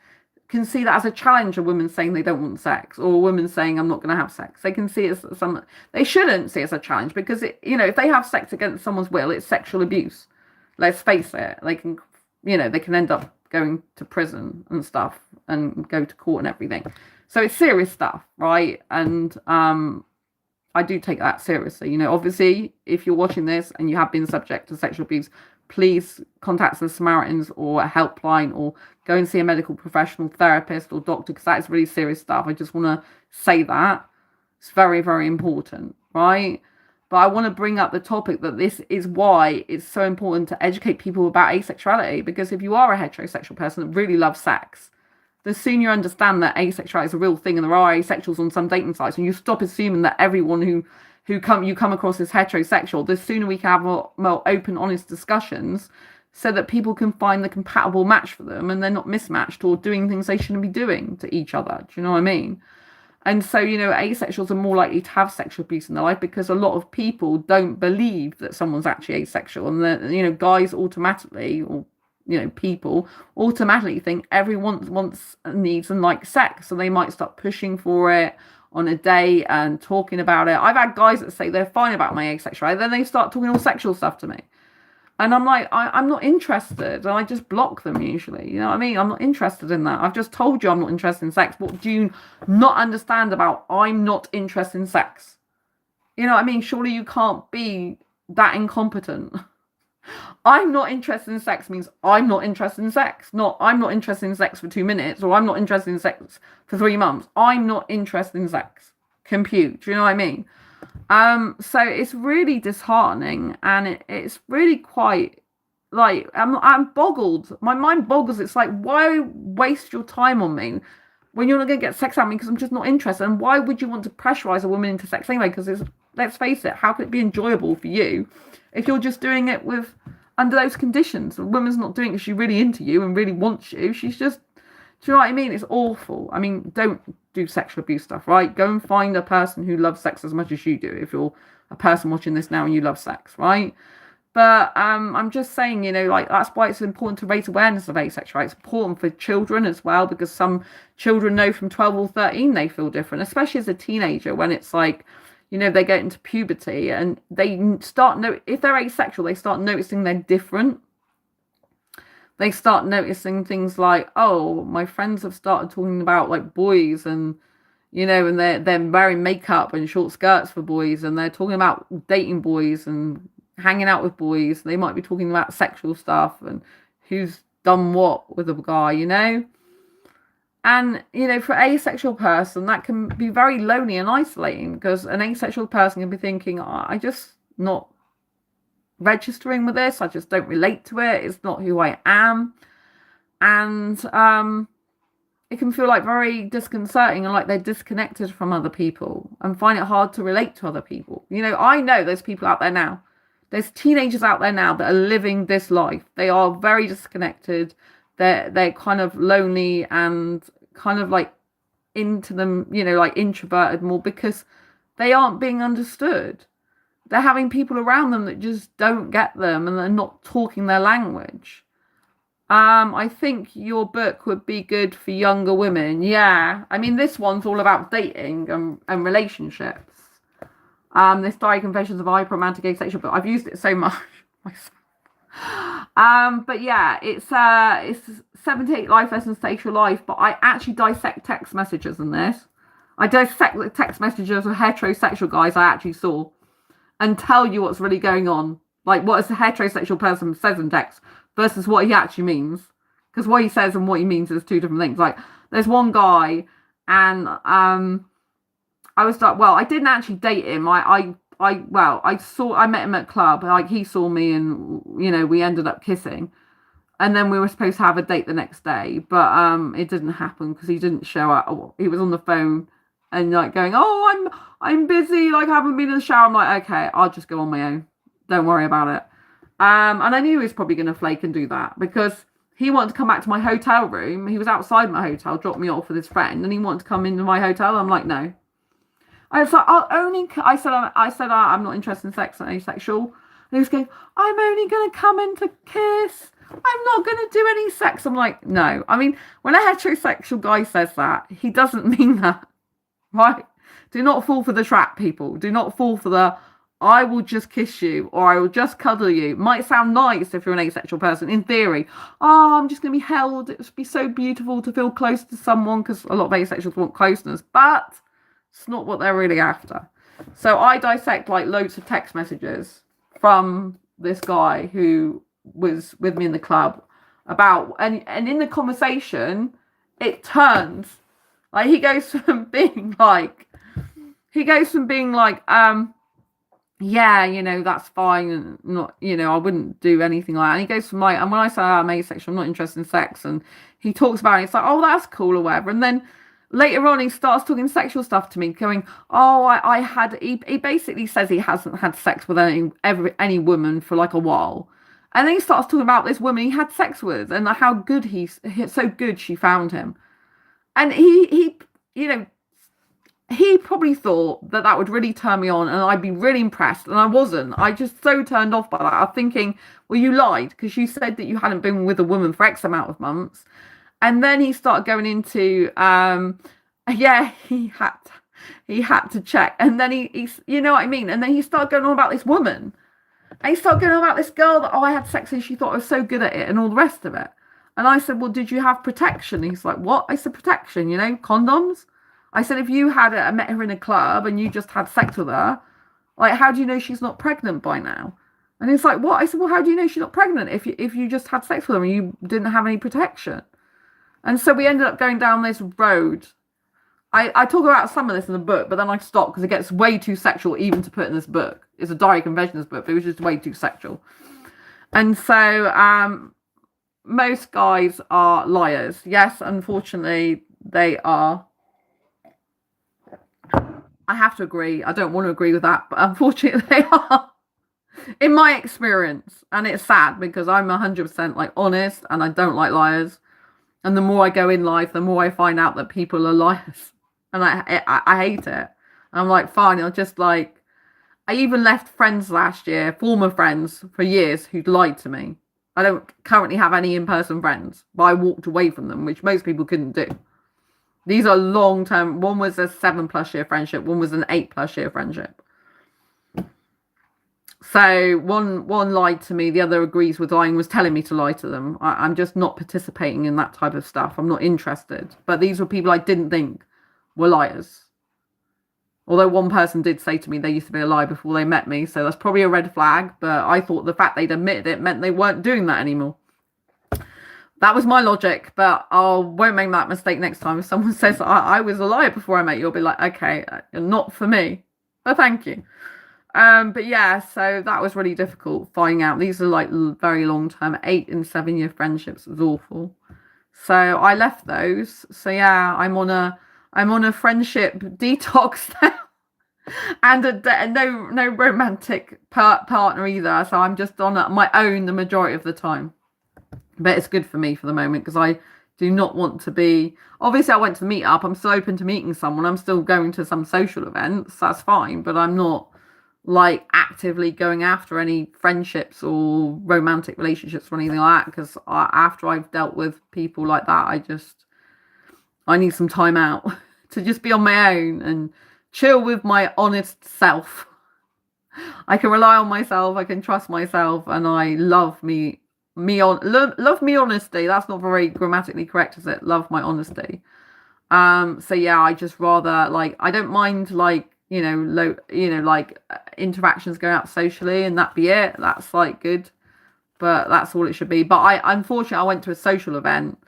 S1: can see that as a challenge, a woman saying they don't want sex, or a woman saying I'm not going to have sex. They can see it as some, they shouldn't see it as a challenge, because it, you know, if they have sex against someone's will, it's sexual abuse. Let's face it. They can, you know, they can end up going to prison and stuff and go to court and everything. So it's serious stuff, right? And I do take that seriously. You know, obviously, if you're watching this and you have been subject to sexual abuse, please contact the Samaritans or a helpline, or go and see a medical professional, therapist or doctor, because that is really serious stuff. I just want to say that. It's very, very important, right? But I want to bring up the topic that this is why it's so important to educate people about asexuality, because if you are a heterosexual person that really loves sex, the sooner you understand that asexuality is a real thing and there are asexuals on some dating sites, and you stop assuming that everyone who you come across as heterosexual, the sooner we can have more open, honest discussions, so that people can find the compatible match for them and they're not mismatched or doing things they shouldn't be doing to each other. Do you know what I mean? And so, you know, asexuals are more likely to have sexual abuse in their life because a lot of people don't believe that someone's actually asexual, and that, you know, guys automatically, or, you know, people automatically think everyone wants, needs and likes sex, so they might start pushing for it on a date and talking about it. I've had guys that say they're fine about my asexuality, then they start talking all sexual stuff to me. And I'm like, I'm not interested. And I just block them usually. You know what I mean? I'm not interested in that. I've just told you I'm not interested in sex. What do you not understand about I'm not interested in sex? You know what I mean? Surely you can't be that incompetent. I'm not interested in sex means I'm not interested in sex. Not I'm not interested in sex for 2 minutes, or I'm not interested in sex for 3 months. I'm not interested in sex. Compute. Do you know what I mean? So it's really disheartening, and it's really quite like I'm boggled. My mind boggles. It's like, why waste your time on me when you're not going to get sex out of me because I'm just not interested? And why would you want to pressurize a woman into sex anyway? Because it's, let's face it, how could it be enjoyable for you if you're just doing it with under those conditions? A woman's not doing it because she's really into you and really wants you. She's just, do you know what I mean? It's awful. I mean, don't do sexual abuse stuff, right? Go and find a person who loves sex as much as you do, if you're a person watching this now and you love sex, right? But I'm just saying, you know, like, that's why it's important to raise awareness of asexuality. It's important for children as well, because some children know from 12 or 13 they feel different, especially as a teenager, when it's like, you know, they get into puberty and they start if they're asexual, they start noticing they're different. They start noticing things like, oh, my friends have started talking about like boys, and, you know, and they're wearing makeup and short skirts for boys, and they're talking about dating boys and hanging out with boys. They might be talking about sexual stuff and who's done what with a guy, you know. And, you know, for an asexual person, that can be very lonely and isolating, because an asexual person can be thinking, oh, I just not registering with this, I just don't relate to it, it's not who I am. And it can feel like very disconcerting and like they're disconnected from other people and find it hard to relate to other people. You know, I know there's people out there now, there's teenagers out there now that are living this life. They are very disconnected, they're kind of lonely and kind of like into them, you know, like introverted more, because they aren't being understood. They're having people around them that just don't get them and they're not talking their language. I think your book would be good for younger women. Yeah. I mean, this one's all about dating and relationships. This Diary Confessions of a Hyper Romantic Asexual book. I've used it so much myself. But yeah, it's 78 life lessons to sexual life. But I actually dissect text messages in this. I dissect the text messages of heterosexual guys I actually saw and tell you what's really going on. Like what a heterosexual person says in text versus what he actually means. Because what he says and what he means is two different things. Like there's one guy and I was like, well, I didn't actually date him. I met him at a club. Like he saw me and we ended up kissing. And then we were supposed to have a date the next day, but it didn't happen because he didn't show up. He was on the phone and like going, "Oh, I'm busy. Like I haven't been in the shower." I'm like, "Okay, I'll just go on my own. Don't worry about it." And I knew he was probably going to flake and do that because he wanted to come back to my hotel room. He was outside my hotel, dropped me off with his friend, and he wanted to come into my hotel. I'm like, "No." I was like, I said, I'm not interested in sex and asexual. And he was going, "I'm only going to come in to kiss. I'm not going to do any sex." I'm like, no. I mean, when a heterosexual guy says that, he doesn't mean that, right? Do not fall for the trap, people. Do not fall for the, I will just kiss you or I will just cuddle you. Might sound nice if you're an asexual person, in theory. Oh, I'm just going to be held. It would be so beautiful to feel close to someone because a lot of asexuals want closeness, but it's not what they're really after. So I dissect like loads of text messages from this guy who was with me in the club about and in the conversation it turns like he goes from being like yeah, that's fine and not, I wouldn't do anything like that. And he goes from like, and when I say I'm asexual, I'm not interested in sex, and he talks about it, it's like, oh, that's cool or whatever. And then later on, he starts talking sexual stuff to me, going, "Oh, I had." He basically says he hasn't had sex with any woman for like a while, and then he starts talking about this woman he had sex with and how good so good she found him, and he probably thought that would really turn me on and I'd be really impressed, and I wasn't. I just so turned off by that. I'm thinking, well, you lied because you said that you hadn't been with a woman for X amount of months. And then he started going into, yeah, he had to check. And then he's, you know what I mean? And then he started going on about this woman. And he started going on about this girl that, I had sex and she thought I was so good at it and all the rest of it. And I said, well, did you have protection? He's like, what? I said, protection, condoms. I said, if you met her in a club and you just had sex with her, like, how do you know she's not pregnant by now? And he's like, what? I said, well, how do you know she's not pregnant if you just had sex with her and you didn't have any protection? And so we ended up going down this road. I talk about some of this in the book, but then I stopped because it gets way too sexual even to put in this book. It's a diary confessions book, but it was just way too sexual. And so most guys are liars. Yes, unfortunately, they are. I have to agree. I don't want to agree with that, but unfortunately, they are. In my experience. And it's sad because I'm 100% like honest and I don't like liars. And the more I go in life, the more I find out that people are liars. And I hate it. I'm like, fine, I'll just like... I even left friends last year, former friends, for years who'd lied to me. I don't currently have any in-person friends, but I walked away from them, which most people couldn't do. These are long-term... One was a 7+ year friendship. One was an 8+ year friendship. So one lied to me, the other agrees with lying, was telling me to lie to them. I'm just not participating in that type of stuff. I'm not interested. But these were people I didn't think were liars. Although one person did say to me they used to be a liar before they met me, so that's probably a red flag. But I thought the fact they'd admitted it meant they weren't doing that anymore. That was my logic, but I won't make that mistake next time. If someone says I was a liar before I met you, I'll be like, okay, not for me. But thank you. But yeah, so that was really difficult finding out. These are like very long-term 8 and 7 year friendships. It was awful. So I left those. So yeah, I'm on a friendship detox now, and no romantic partner either. So I'm just on my own the majority of the time. But it's good for me for the moment because I do not want to be... Obviously, I went to the Meetup. I'm still open to meeting someone. I'm still going to some social events. That's fine. But I'm not like actively going after any friendships or romantic relationships or anything like that, because after I've dealt with people like that, I need some time out to just be on my own and chill with my honest self. I can rely on myself, I can trust myself, and I love me love me honesty. That's not very grammatically correct, is it? Love my honesty. So yeah, I just rather like I don't mind like interactions going out socially and that be it. That's like good, but that's all it should be. But unfortunately I went to a social event.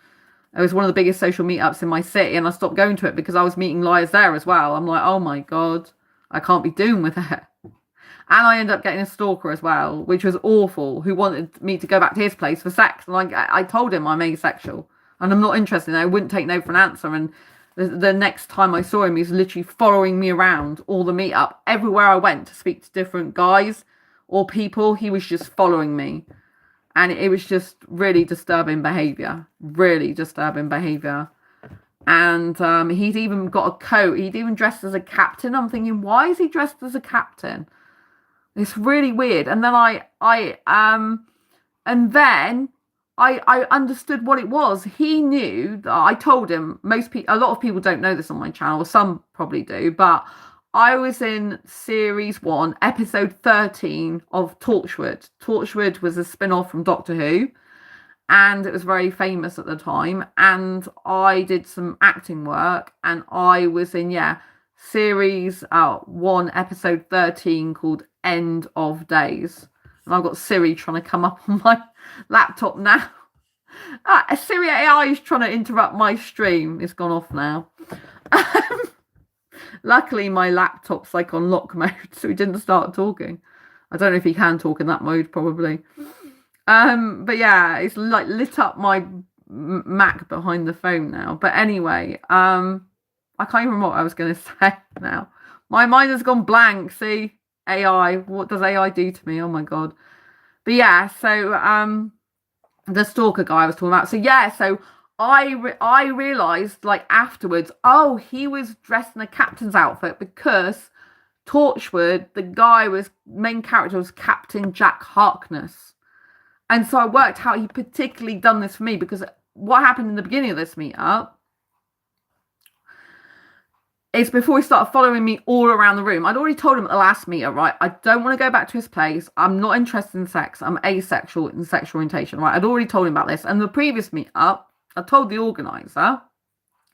S1: It was one of the biggest social meetups in my city, and I stopped going to it because I was meeting liars there as well. I'm like, oh my god, I can't be doing with it. And I ended up getting a stalker as well, which was awful, who wanted me to go back to his place for sex. And I told him I'm asexual and I'm not interested. I wouldn't take no for an answer. And the next time I saw him, he was literally following me around all the meetup. Everywhere I went to speak to different guys or people, he was just following me. And it was just really disturbing behaviour. Really disturbing behaviour. And he'd even got a coat. He'd even dressed as a captain. I'm thinking, why is he dressed as a captain? It's really weird. And then I understood what it was. He knew that I told him. A lot of people don't know this on my channel. Some probably do, but I was in series 1, episode 13 of Torchwood. Torchwood was a spin-off from Doctor Who, and it was very famous at the time. And I did some acting work, and I was in series 1, episode 13, called End of Days. And I've got Siri trying to come up on my laptop now. Siri AI is trying to interrupt my stream. It's gone off now. Luckily my laptop's like on lock mode, so he didn't start talking. I don't know if he can talk in that mode, probably. But yeah, it's like lit up my Mac behind the phone now. But anyway, I can't even remember what I was going to say now. My mind has gone blank. See, AI, what does AI do to me? Oh my god. But yeah, so the stalker guy I was talking about. So yeah, so I realized like afterwards, oh, he was dressed in a captain's outfit because Torchwood, the main character was Captain Jack Harkness. And so I worked out he particularly done this for me, because what happened in the beginning of this meetup is, before he started following me all around the room, I'd already told him at the last meetup, right, I don't want to go back to his place. I'm not interested in sex. I'm asexual in sexual orientation, right? I'd already told him about this. And the previous meetup, I told the organizer,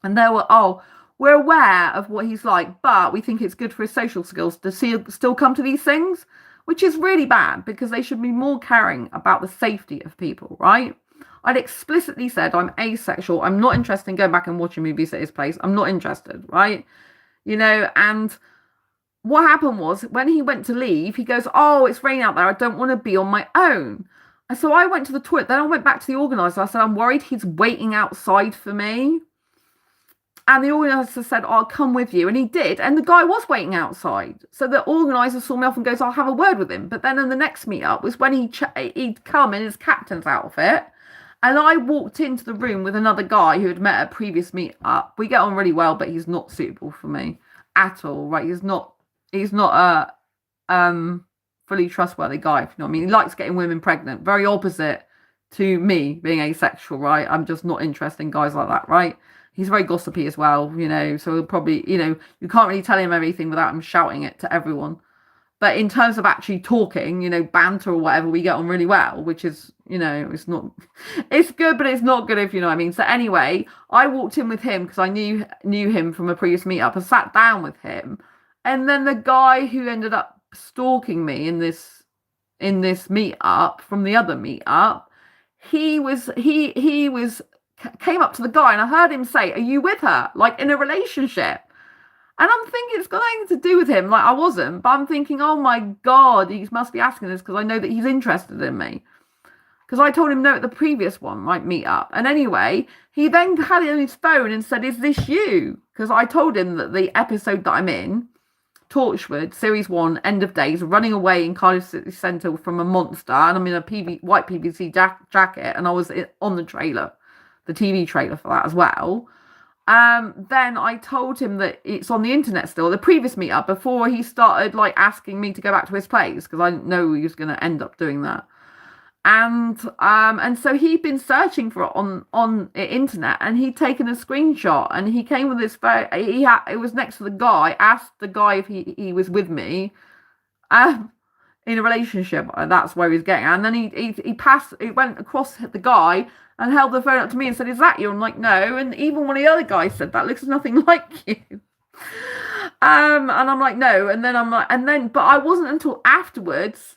S1: and they were, oh, we're aware of what he's like, but we think it's good for his social skills to still come to these things, which is really bad, because they should be more caring about the safety of people, right? I'd explicitly said I'm asexual. I'm not interested in going back and watching movies at his place. I'm not interested, right? And what happened was, when he went to leave, he goes, oh, it's raining out there. I don't want to be on my own. And so I went to the toilet. Then I went back to the organizer. I said, I'm worried he's waiting outside for me. And the organizer said, I'll come with you. And he did. And the guy was waiting outside. So the organizer saw me off and goes, I'll have a word with him. But then in the next meetup was when he'd come in his captain's outfit. And I walked into the room with another guy who had met at a previous meetup. We get on really well, but he's not suitable for me at all, right? He's not a fully trustworthy guy, if you know what I mean. He likes getting women pregnant. Very opposite to me being asexual, right? I'm just not interested in guys like that, right? He's very gossipy as well, so he'll probably, you can't really tell him everything without him shouting it to everyone. But in terms of actually talking, banter or whatever, we get on really well, which is, it's good, but it's not good, if you know what I mean. So anyway, I walked in with him because I knew him from a previous meetup. I sat down with him. And then the guy who ended up stalking me in this meetup from the other meetup, he came up to the guy, and I heard him say, are you with her? Like, in a relationship? And I'm thinking it's got nothing to do with him. Like, I wasn't, but I'm thinking, oh my God, he must be asking this because I know that he's interested in me. Because I told him no at the previous one, like meetup. And anyway, he then had it on his phone and said, is this you? Because I told him that the episode that I'm in, Torchwood, series 1, End of Days, running away in Cardiff City Centre from a monster, and I'm in a white PVC jacket, and I was on the trailer, the TV trailer for that as well. Then I told him that it's on the internet still, the previous meetup, before he started like asking me to go back to his place, because I didn't know he was going to end up doing that. And so he'd been searching for it on the internet, and he'd taken a screenshot, and he came with his phone. It was next to the guy, asked the guy if he was with me. in a relationship. That's where he was getting. And then he went across the guy and held the phone up to me and said, "Is that you?" I'm like, "No." And even one of the other guys said, "That looks nothing like you." And I'm like, "No." And then but I wasn't until afterwards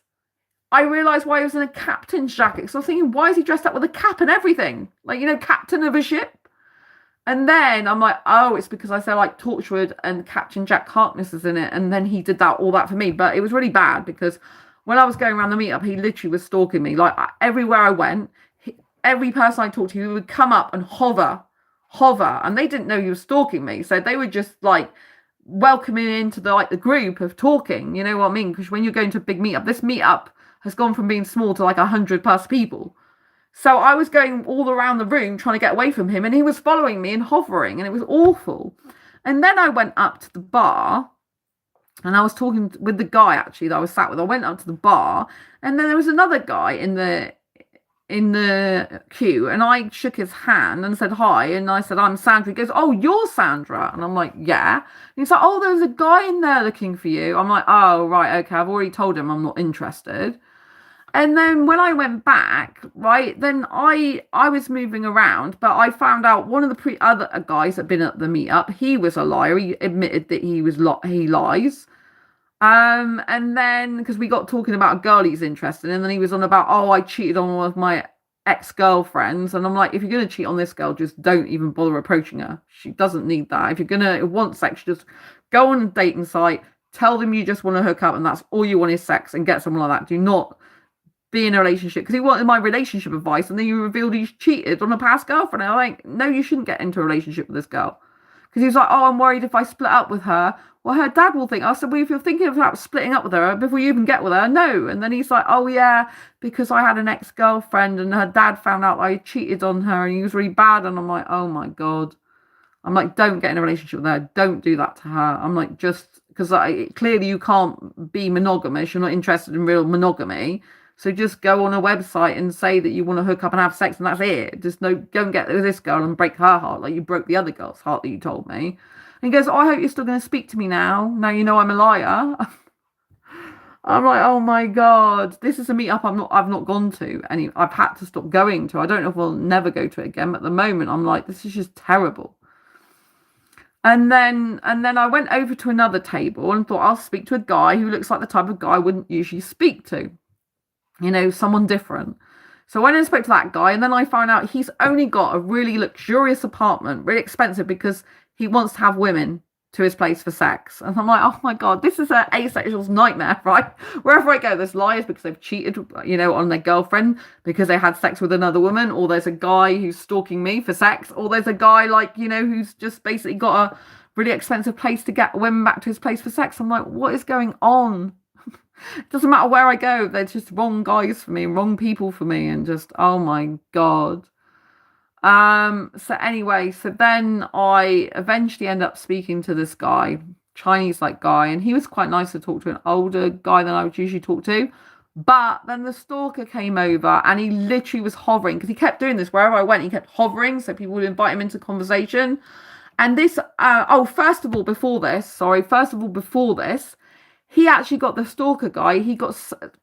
S1: I realised why he was in a captain's jacket. So I was thinking, why is he dressed up with a cap and everything? Like, captain of a ship. And then I'm like, oh, it's because I said like Torchwood and Captain Jack Harkness is in it. And then he did all that for me. But it was really bad because when I was going around the meetup, he literally was stalking me. Like everywhere I went, every person I talked to, he would come up and hover. And they didn't know he was stalking me. So they were just like welcoming into the group of talking. You know what I mean? Because when you're going to a big meetup, this meetup has gone from being small to like 100+ people. So I was going all around the room trying to get away from him, and he was following me and hovering, and it was awful. And then I went up to the bar, and I was talking with the guy actually that I was sat with. I went up to the bar, and then there was another guy in the queue, and I shook his hand and said hi, and I said, "I'm Sandra." He goes, "Oh, you're Sandra," and I'm like, "Yeah." And he's like, "Oh, there's a guy in there looking for you." I'm like, "Oh, right, okay. I've already told him I'm not interested." And then when I went back, right, then I was moving around, but I found out one of the other guys that had been at the meetup, he was a liar. He admitted that he lies. And then because we got talking about a girl he's interested in, and then he was on about, oh, I cheated on one of my ex-girlfriends, and I'm like, if you're gonna cheat on this girl, just don't even bother approaching her. She doesn't need that. If you're gonna want sex, just go on a dating site, tell them you just want to hook up, and that's all you want is sex, and get someone like that. Do not be in a relationship, because he wanted my relationship advice, and then you revealed he's cheated on a past girlfriend. And I'm like, no, you shouldn't get into a relationship with this girl, because he was like, oh, I'm worried if I split up with her, well, her dad will think. I said, well, if you're thinking about splitting up with her before you even get with her, no. And then he's like, oh yeah, because I had an ex-girlfriend and her dad found out I cheated on her and he was really bad. And I'm like, oh my god. I'm like, don't get in a relationship with her, don't do that to her. I'm like, just because clearly you can't be monogamous, you're not interested in real monogamy. So just go on a website and say that you want to hook up and have sex, and that's it. Just go and get with this girl and break her heart like you broke the other girl's heart that you told me. And he goes, oh, I hope you're still going to speak to me now. Now you know I'm a liar. I'm like, oh my god, this is a meetup I've not gone to, and I've had to stop going to. I don't know if we'll never go to it again, but at the moment I'm like, this is just terrible. And then I went over to another table and thought I'll speak to a guy who looks like the type of guy I wouldn't usually speak to. Someone different. So I went and spoke to that guy, and then I found out he's only got a really luxurious apartment, really expensive, because he wants to have women to his place for sex. And I'm like, oh my god, this is an asexual's nightmare, right? Wherever I go, there's liars because they've cheated, on their girlfriend because they had sex with another woman, or there's a guy who's stalking me for sex, or there's a guy who's just basically got a really expensive place to get women back to his place for sex. I'm like, what is going on? It doesn't matter where I go, they're just wrong guys for me, wrong people for me, and just, oh my god. So anyway, so then I eventually end up speaking to this guy, Chinese guy, and he was quite nice to talk to, an older guy than I would usually talk to. But then the stalker came over, and he literally was hovering, because he kept doing this wherever I went. He kept hovering, so people would invite him into conversation. And this, first of all, before this, he actually got the stalker guy. He got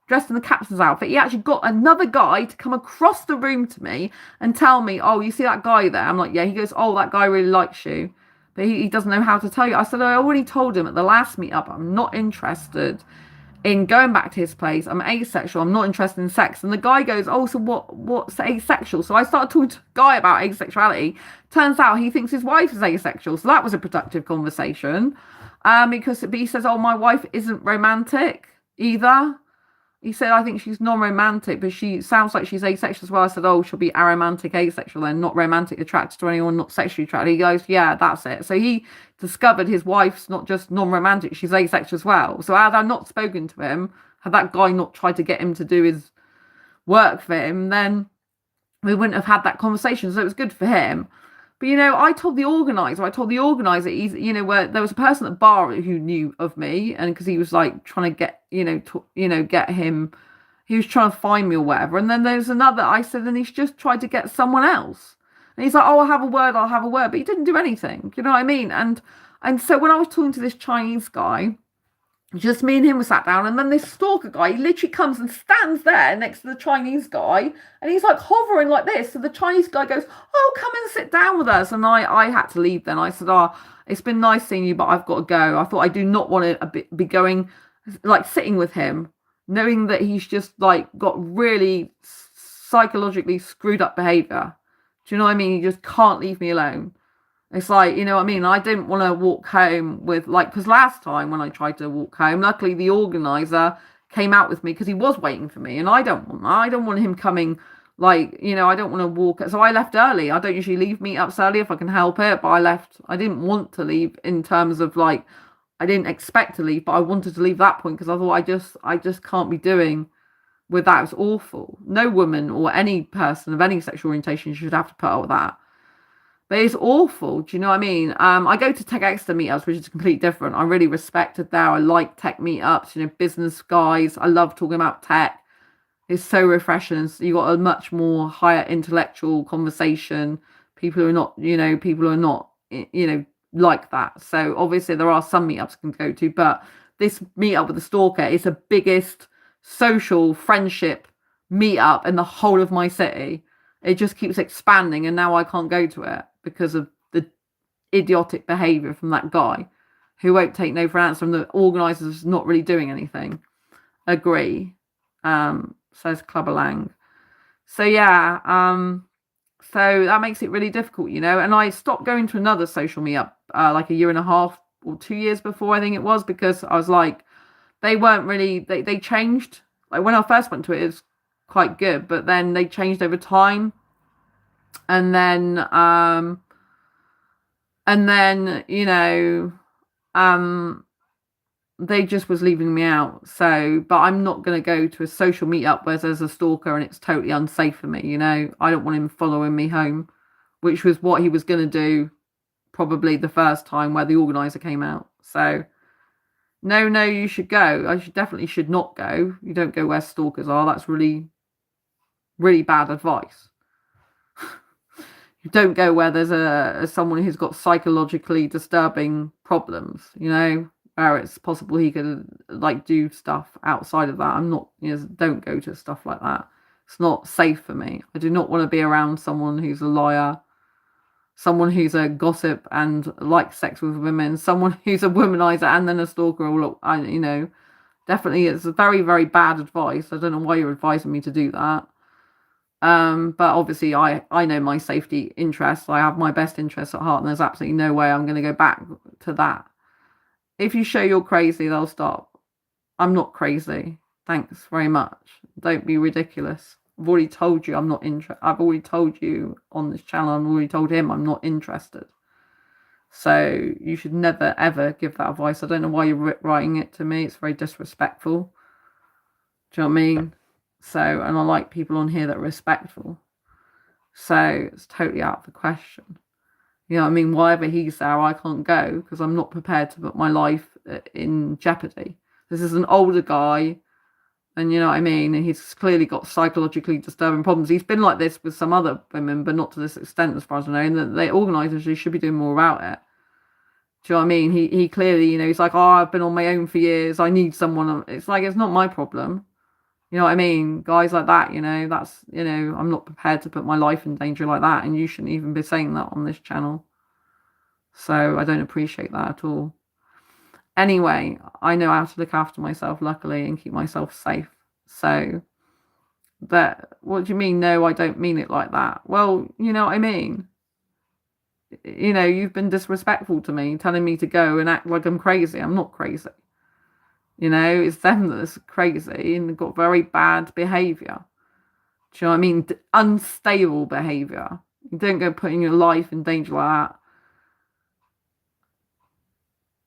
S1: dressed in the captain's outfit. He actually got another guy to come across the room to me and tell me, oh, you see that guy there? I'm like, yeah. He goes, oh, that guy really likes you, but he doesn't know how to tell you. I said, I already told him at the last meetup I'm not interested in going back to his place. I'm asexual. I'm not interested in sex. And the guy goes, oh, so what's asexual? So I started talking to a guy about asexuality. Turns out he thinks his wife is asexual. So that was a productive conversation. Because he says, oh, my wife isn't romantic either. He said, I think she's non-romantic, but she sounds like she's asexual as well. I said, oh, she'll be aromantic asexual and not romantic, attracted to anyone, not sexually attracted. He goes, yeah, that's it. So he discovered his wife's not just non-romantic, she's asexual as well. So had I not spoken to him, had that guy not tried to get him to do his work for him, then we wouldn't have had that conversation. So it was good for him. But, I told the organizer, he's, where there was a person at the bar who knew of me, and because he was trying to get, get him, he was trying to find me or whatever. And then there's another, I said, and he's just tried to get someone else. And he's like, oh, I'll have a word. But he didn't do anything. You know what I mean? And so when I was talking to this Chinese guy, Just me and him were sat down, and then this stalker guy, he literally comes and stands there next to the Chinese guy, and he's like hovering like this. So the Chinese guy goes, "Oh, come and sit down with us." And I had to leave then. I said, "Oh, it's been nice seeing you, but I've got to go." I thought I do not want to be going, like sitting with him, knowing that he's just like got really psychologically screwed up behavior. Do you know what I mean? He just can't leave me alone. It's like, you know what I mean? I didn't want to walk home with, like, because last time when I tried to walk home, luckily the organizer came out with me because he was waiting for me, and I don't want him coming, like, you know, I don't want to walk. So I left early. I don't usually leave meetups early if I can help it, but I left. I didn't want to leave in terms of like, I didn't expect to leave, but I wanted to leave that point because I thought I just can't be doing with that. It's awful. No woman or any person of any sexual orientation should have to put up with that. But it's awful. Do you know what I mean? I go to Tech Exeter meetups, which is completely different. I really respect it there. I like tech meetups, you know, business guys. I love talking about tech. It's so refreshing. So you got a much more higher intellectual conversation. People who are not, you know, like that. So obviously there are some meetups I can go to, but this meetup with the stalker is the biggest social friendship meetup in the whole of my city. It just keeps expanding, and now I can't go to it because of the idiotic behaviour from that guy who won't take no for an answer, and the organisers not really doing anything. Agree, says Clubber Lang. So yeah, so that makes it really difficult, you know. And I stopped going to another social meetup like a year and a half or 2 years before, I think it was, because I was like, they weren't really, they changed. Like when I first went to it, it was quite good, but then they changed over time, and then you know, they just was leaving me out. So, but I'm not going to go to a social meetup where there's a stalker and it's totally unsafe for me, you know. I don't want him following me home, which was what he was going to do probably the first time where the organizer came out. So no, you should go. I definitely should not go. You don't go where stalkers are. That's really, really bad advice. You don't go where there's someone who's got psychologically disturbing problems, you know, where it's possible he could like do stuff outside of that. I'm not, you know, don't go to stuff like that. It's not safe for me. I do not want to be around someone who's a liar, someone who's a gossip and likes sex with women, someone who's a womanizer and then a stalker. You know, definitely it's a very, very bad advice. I don't know why you're advising me to do that. But obviously I know my safety interests. I have my best interests at heart, and there's absolutely no way I'm going to go back to that. If you show you're crazy, they'll stop. I'm not crazy. Thanks very much. Don't be ridiculous. I've already told you I'm not interested. I've already told you on this channel, I've already told him I'm not interested. So you should never, ever give that advice. I don't know why you're writing it to me. It's very disrespectful. Do you know what I mean? So, and I like people on here that are respectful. So it's totally out of the question. You know what I mean? Whatever he's there, I can't go because I'm not prepared to put my life in jeopardy. This is an older guy, and you know what I mean? And he's clearly got psychologically disturbing problems. He's been like this with some other women, but not to this extent as far as I know. And the organisers should be doing more about it. Do you know what I mean? He clearly, you know, he's like, oh, I've been on my own for years. I need someone. It's like, it's not my problem. You know what I mean? Guys like that, you know, that's, you know, I'm not prepared to put my life in danger like that. And you shouldn't even be saying that on this channel. So I don't appreciate that at all. Anyway, I know how to look after myself, luckily, and keep myself safe. So, but what do you mean? No, I don't mean it like that. Well, you know what I mean? You know, you've been disrespectful to me, telling me to go and act like I'm crazy. I'm not crazy. You know, it's them that's crazy and they've got very bad behaviour. Do you know what I mean? Unstable behaviour. You don't go putting your life in danger like that.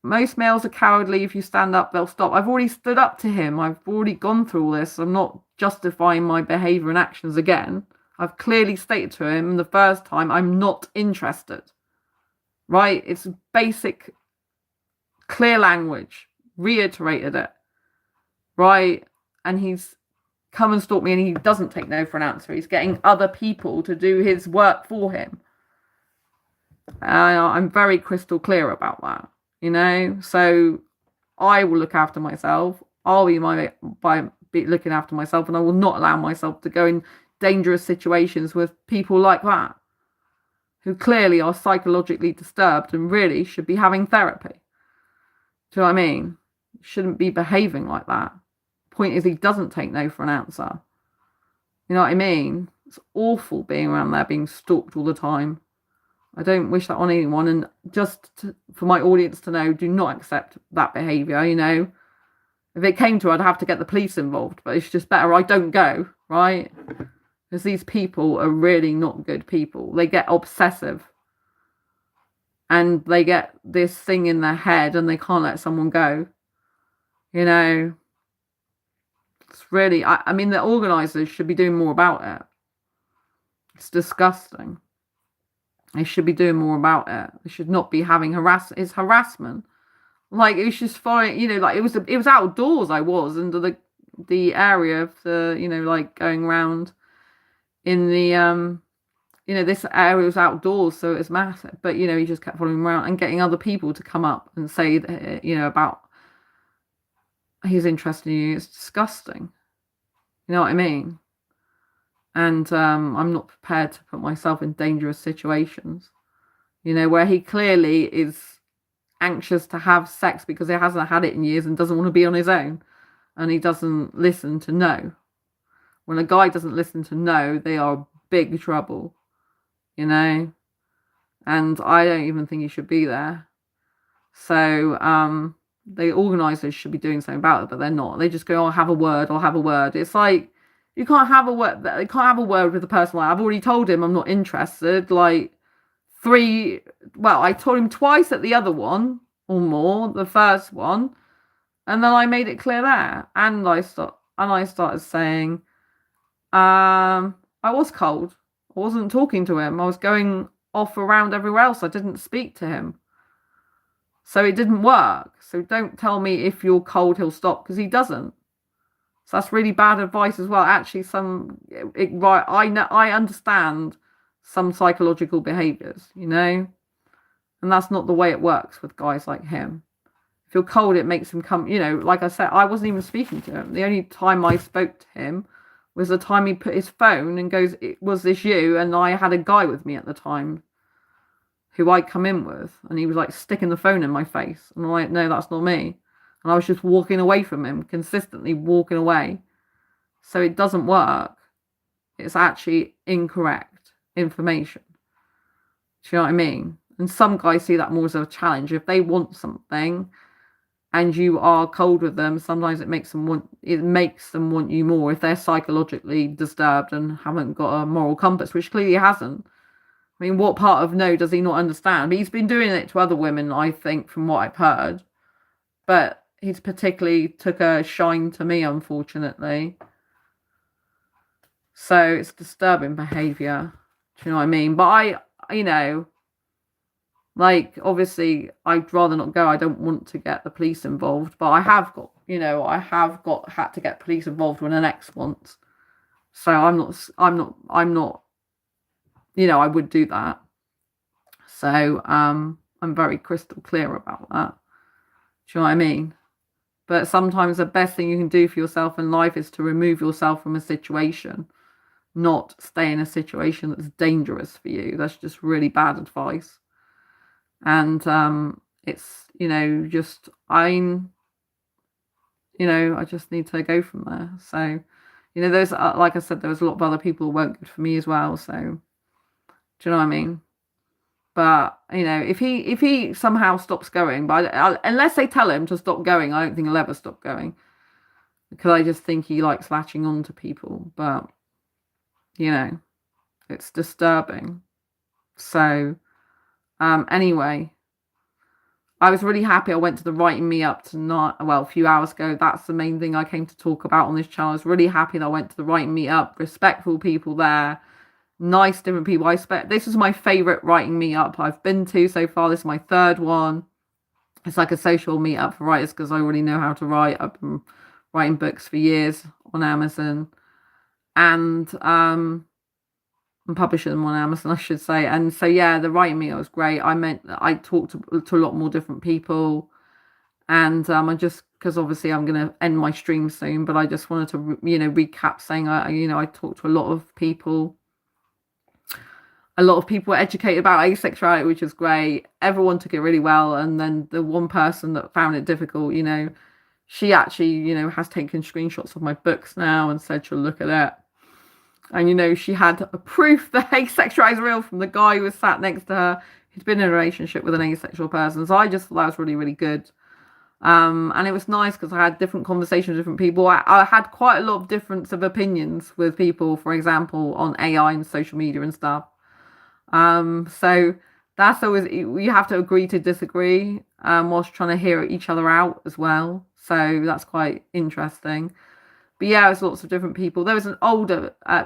S1: Most males are cowardly. If you stand up, they'll stop. I've already stood up to him. I've already gone through all this. I'm not justifying my behaviour and actions again. I've clearly stated to him the first time, I'm not interested. Right? It's basic, clear language. Reiterated it, right? And he's come and stalked me, and he doesn't take no for an answer. He's getting other people to do his work for him. I'm very crystal clear about that, you know. So I will look after myself. I'll be looking after myself, and I will not allow myself to go in dangerous situations with people like that, who clearly are psychologically disturbed and really should be having therapy. Do you know what I mean? Shouldn't be behaving like that. Point is, he doesn't take no for an answer. You know what I mean? It's awful being around there, being stalked all the time. I don't wish that on anyone. And for my audience to know, do not accept that behaviour, you know. If it came to it, I'd have to get the police involved. But it's just better I don't go, right? Because these people are really not good people. They get obsessive. And they get this thing in their head and they can't let someone go. You know. It's really, I mean, the organisers should be doing more about it. It's disgusting. They should be doing more about it. They should not be having it's harassment. Like, it was just fine, you know, like it was outdoors. I was under the area of the, you know, like going around in the you know, this area was outdoors, so it was massive. But, you know, he just kept following him around and getting other people to come up and say that, you know, about he's interested in you. It's disgusting. You know what I mean? And I'm not prepared to put myself in dangerous situations, you know, where he clearly is anxious to have sex because he hasn't had it in years and doesn't want to be on his own, and he doesn't listen to no. When a guy doesn't listen to no, they are big trouble, you know, and I don't even think he should be there. So the organisers should be doing something about it, but they're not. They just go, I'll have a word. It's like, you can't have a word. You can't have a word with a person like, I've already told him I'm not interested. Like I told him twice at the other one or more, the first one, and then I made it clear there. And I started saying, I was cold. I wasn't talking to him. I was going off around everywhere else. I didn't speak to him. So it didn't work. So don't tell me if you're cold, he'll stop, because he doesn't. So that's really bad advice as well. Actually, I understand some psychological behaviours, you know, and that's not the way it works with guys like him. If you're cold, it makes him come, you know, like I said, I wasn't even speaking to him. The only time I spoke to him was the time he put his phone and goes, was this you? And I had a guy with me at the time who I'd come in with, and he was like sticking the phone in my face. And I'm like, no, that's not me. And I was just walking away from him, consistently walking away. So it doesn't work. It's actually incorrect information. Do you know what I mean? And some guys see that more as a challenge. If they want something and you are cold with them, sometimes it makes them want you more if they're psychologically disturbed and haven't got a moral compass, which clearly he hasn't. I mean, what part of no does he not understand? But he's been doing it to other women, I think, from what I've heard. But he's particularly took a shine to me, unfortunately. So it's disturbing behaviour. Do you know what I mean? But you know, like, obviously, I'd rather not go. I don't want to get the police involved. But I have got, you know, had to get police involved when an ex wants. So I'm not, you know, I would do that. So I'm very crystal clear about that. Do you know what I mean? But sometimes the best thing you can do for yourself in life is to remove yourself from a situation, not stay in a situation that's dangerous for you. That's just really bad advice. And it's, you know, I just need to go from there. So, you know, there's, like I said, there was a lot of other people who weren't good for me as well. So, do you know what I mean? But, you know, if he somehow stops going, unless they tell him to stop going, I don't think he'll ever stop going. Because I just think he likes latching on to people. But, you know, it's disturbing. So, anyway, I was really happy I went to the Writing Meetup tonight, a few hours ago. That's the main thing I came to talk about on this channel. I was really happy that I went to the Writing Meetup. Respectful people there. Nice, different people. This was my favourite writing meetup I've been to so far. This is my third one. It's like a social meetup for writers because I already know how to write. I've been writing books for years on Amazon, and I'm publishing them on Amazon, I should say. And so, yeah, the writing meetup was great. I talked to a lot more different people, And I just, because obviously I'm going to end my stream soon, but I just wanted to, recap saying, I talked to a lot of people. A lot of people were educated about asexuality, which is great. Everyone took it really well. And then the one person that found it difficult, she actually, has taken screenshots of my books now and said she'll look at it. And, she had a proof that asexual is real from the guy who was sat next to her. He'd been in a relationship with an asexual person. So I just thought that was really, really good. And it was nice because I had different conversations with different people. I had quite a lot of difference of opinions with people, for example, on AI and social media and stuff. So that's always, we have to agree to disagree, whilst trying to hear each other out as well. So that's quite interesting. But yeah, it was lots of different people. There was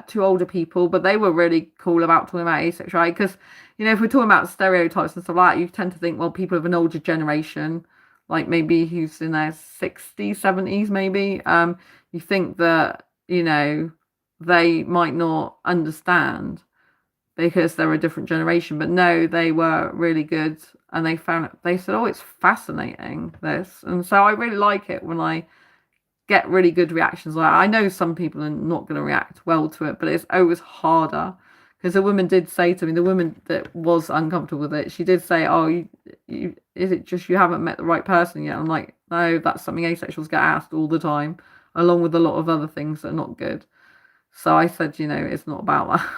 S1: two older people, but they were really cool about talking about asexuality because, if we're talking about stereotypes and stuff like that, you tend to think, well, people of an older generation, like maybe who's in their 60s, 70s, maybe, you think that, they might not understand because they're a different generation. But no, they were really good. And they said, oh, it's fascinating, this. And so I really like it when I get really good reactions. Like, I know some people are not going to react well to it, but it's always harder. Because the woman did say to me, the woman that was uncomfortable with it, she did say, oh, is it just you haven't met the right person yet? I'm like, no, that's something asexuals get asked all the time, along with a lot of other things that are not good. So I said, it's not about that.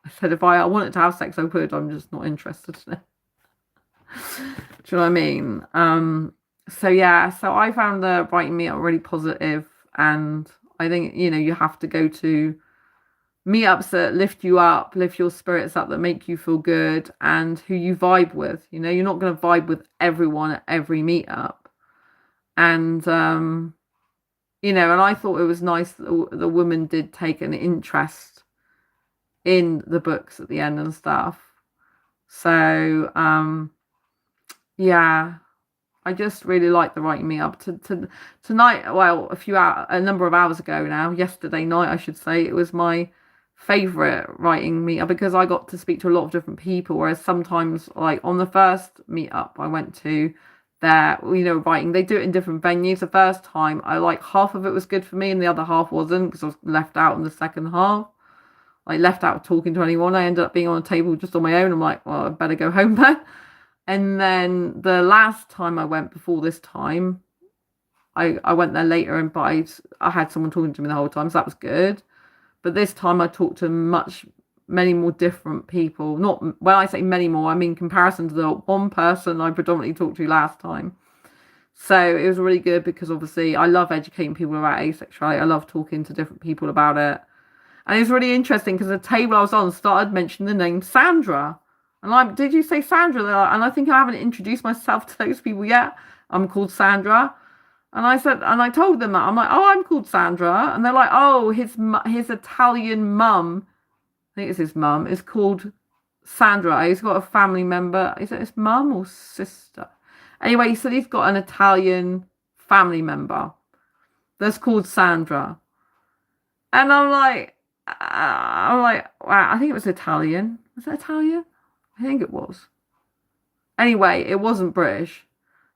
S1: I said, if I wanted to have sex, I would. I'm just not interested in it. Do you know what I mean? So yeah, so I found the writing meetup really positive, and I think, you have to go to meetups that lift you up, lift your spirits up, that make you feel good, and who you vibe with. You're not going to vibe with everyone at every meetup. And, and I thought it was nice that the woman did take an interest in the books at the end and stuff. So, yeah, I just really like the writing meetup. Tonight, well, a number of hours ago now, yesterday night, I should say, it was my favorite writing meetup because I got to speak to a lot of different people. Whereas sometimes, like on the first meetup I went to, writing, they do it in different venues. The first time, half of it was good for me and the other half wasn't, because I was left out in the second half. I left out talking to anyone. I ended up being on a table just on my own. I'm like, well, I better go home then. And then the last time I went before this time, I went there later, but I had someone talking to me the whole time, so that was good. But this time I talked to many more different people. Not, when I say many more, I mean comparison to the one person I predominantly talked to last time. So it was really good because obviously I love educating people about asexuality. I love talking to different people about it. And it was really interesting because the table I was on started mentioning the name Sandra. And I'm like, did you say Sandra? And I think I haven't introduced myself to those people yet. I'm called Sandra. And I told them that. I'm like, oh, I'm called Sandra. And they're like, oh, his Italian mum, I think it's his mum, is called Sandra. He's got a family member. Is it his mum or sister? Anyway, he said he's got an Italian family member that's called Sandra. And I'm like, wow, I think it was Italian. Was it Italian? I think it was. Anyway, it wasn't British.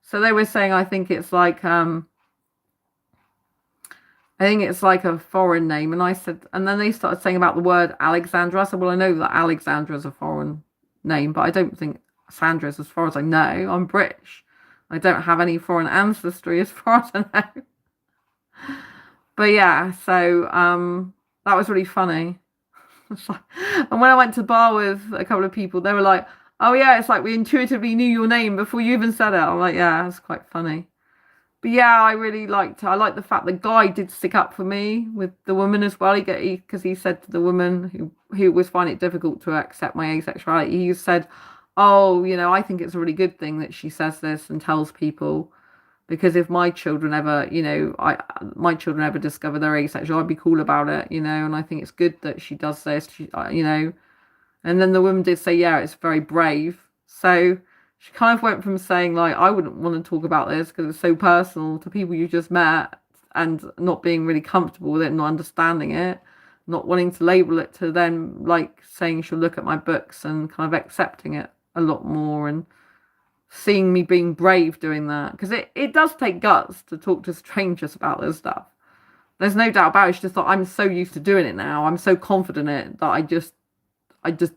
S1: So they were saying, I think it's like a foreign name. And I said, and then they started saying about the word Alexandra. I said, well, I know that Alexandra is a foreign name, but I don't think Sandra is, as far as I know. I'm British. I don't have any foreign ancestry as far as I know. But yeah, so that was really funny. And when I went to the bar with a couple of people, they were like, oh yeah, it's like we intuitively knew your name before you even said it. I'm like, yeah, that's quite funny. But yeah, I really liked it. I like the fact the guy did stick up for me with the woman as well. Because he said to the woman who was finding it difficult to accept my asexuality, he said, oh, I think it's a really good thing that she says this and tells people. Because if my children ever, discover they're asexual, I'd be cool about it, and I think it's good that she does this, And then the woman did say, yeah, it's very brave. So she kind of went from saying, like, I wouldn't want to talk about this because it's so personal to people you just met, and not being really comfortable with it, not understanding it, not wanting to label it, to then, like, saying she'll look at my books and kind of accepting it a lot more. And seeing me being brave doing that, because it does take guts to talk to strangers about this stuff. There's no doubt about it. It's just that I'm so used to doing it now. I'm so confident in it that I just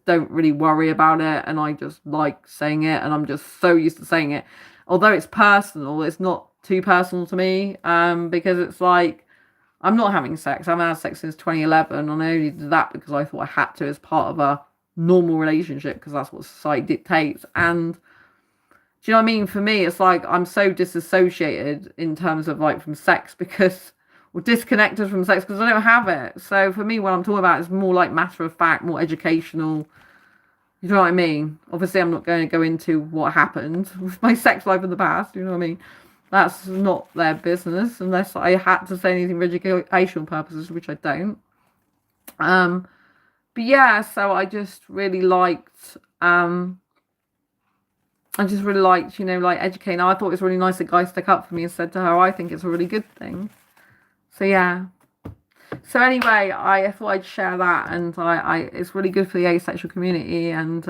S1: don't really worry about it, and I just like saying it, and I'm just so used to saying it. Although it's personal, it's not too personal to me, because it's like, I'm not having sex. I haven't had sex since 2011, and I only did that because I thought I had to as part of a normal relationship, because that's what society dictates. And do you know what I mean? For me, it's like I'm so disassociated in terms of like from sex, because or disconnected from sex because I don't have it. So for me, what I'm talking about is more like matter of fact, more educational. You know what I mean? Obviously, I'm not going to go into what happened with my sex life in the past. You know what I mean? That's not their business unless I had to say anything for educational purposes, which I don't. But yeah, so I just really liked, you know, like educating. I thought it was really nice that guys stuck up for me and said to her, I think it's a really good thing. So yeah. So anyway, I thought I'd share that, and it's really good for the asexual community, and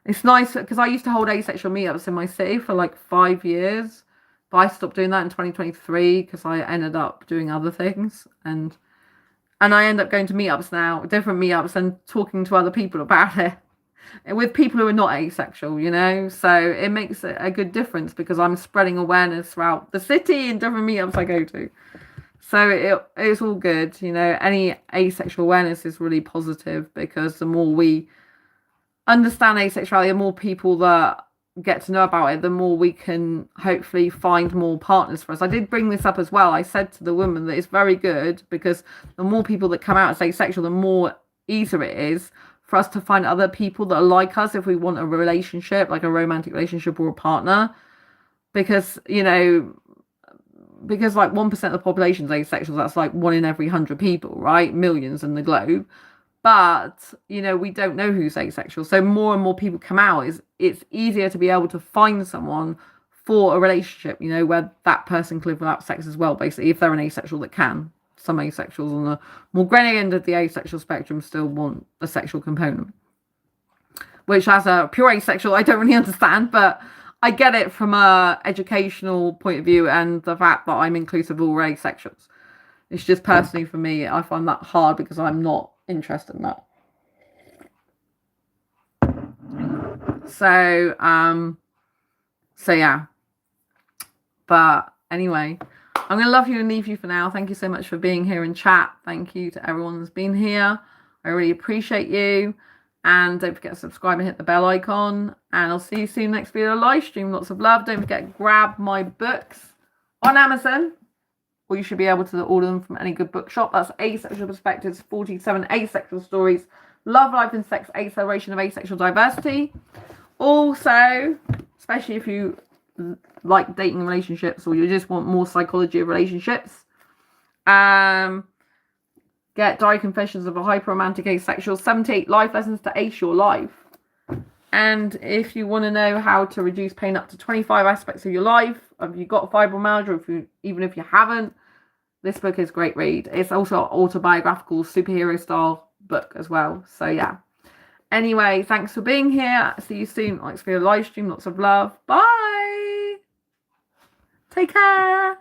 S1: it's nice because I used to hold asexual meetups in my city for like 5 years, but I stopped doing that in 2023 because I ended up doing other things, and I end up going to meetups now, different meetups, and talking to other people about it, with people who are not asexual, you know. So it makes a good difference because I'm spreading awareness throughout the city and different meetups I go to. So it's all good, you know. Any asexual awareness is really positive, because the more we understand asexuality, the more people that get to know about it, the more we can hopefully find more partners for us. I did bring this up as well. I said to the woman that it's very good because the more people that come out as asexual, the more easier it is for us to find other people that are like us if we want a relationship, like a romantic relationship or a partner. Because, you know, because like 1% of the population is asexual, that's like 1 in every 100 people, right? Millions in the globe. But, you know, we don't know who's asexual. So more and more people come out, it's easier to be able to find someone for a relationship, you know, where that person can live without sex as well, basically, if they're an asexual that can. Some asexuals on the more grainy end of the asexual spectrum still want a sexual component, which as a pure asexual, I don't really understand, but I get it from a educational point of view, and the fact that I'm inclusive of all asexuals. It's just personally for me, I find that hard because I'm not interested in that. So yeah. But anyway, I'm gonna love you and leave you for now. Thank you so much for being here in chat. Thank you to everyone that's been here. I really appreciate you. And don't forget to subscribe and hit the bell icon. And I'll see you soon next video live stream. Lots of love. Don't forget to grab my books on Amazon, or you should be able to order them from any good bookshop. That's Asexual Perspectives, 47 Asexual Stories, Love, Life and Sex, Acceleration of Asexual Diversity. Also, especially if you like dating relationships or you just want more psychology of relationships, get Diary Confessions of a Hyper-Romantic Asexual, 78 Life Lessons to Ace Your Life. And if you want to know how to reduce pain up to 25 aspects of your life, if you've got fibromyalgia, even if you haven't, this book is a great read. It's also an autobiographical superhero style book as well. So yeah. Anyway, thanks for being here. See you soon. Next video live stream. Lots of love. Bye. Take care.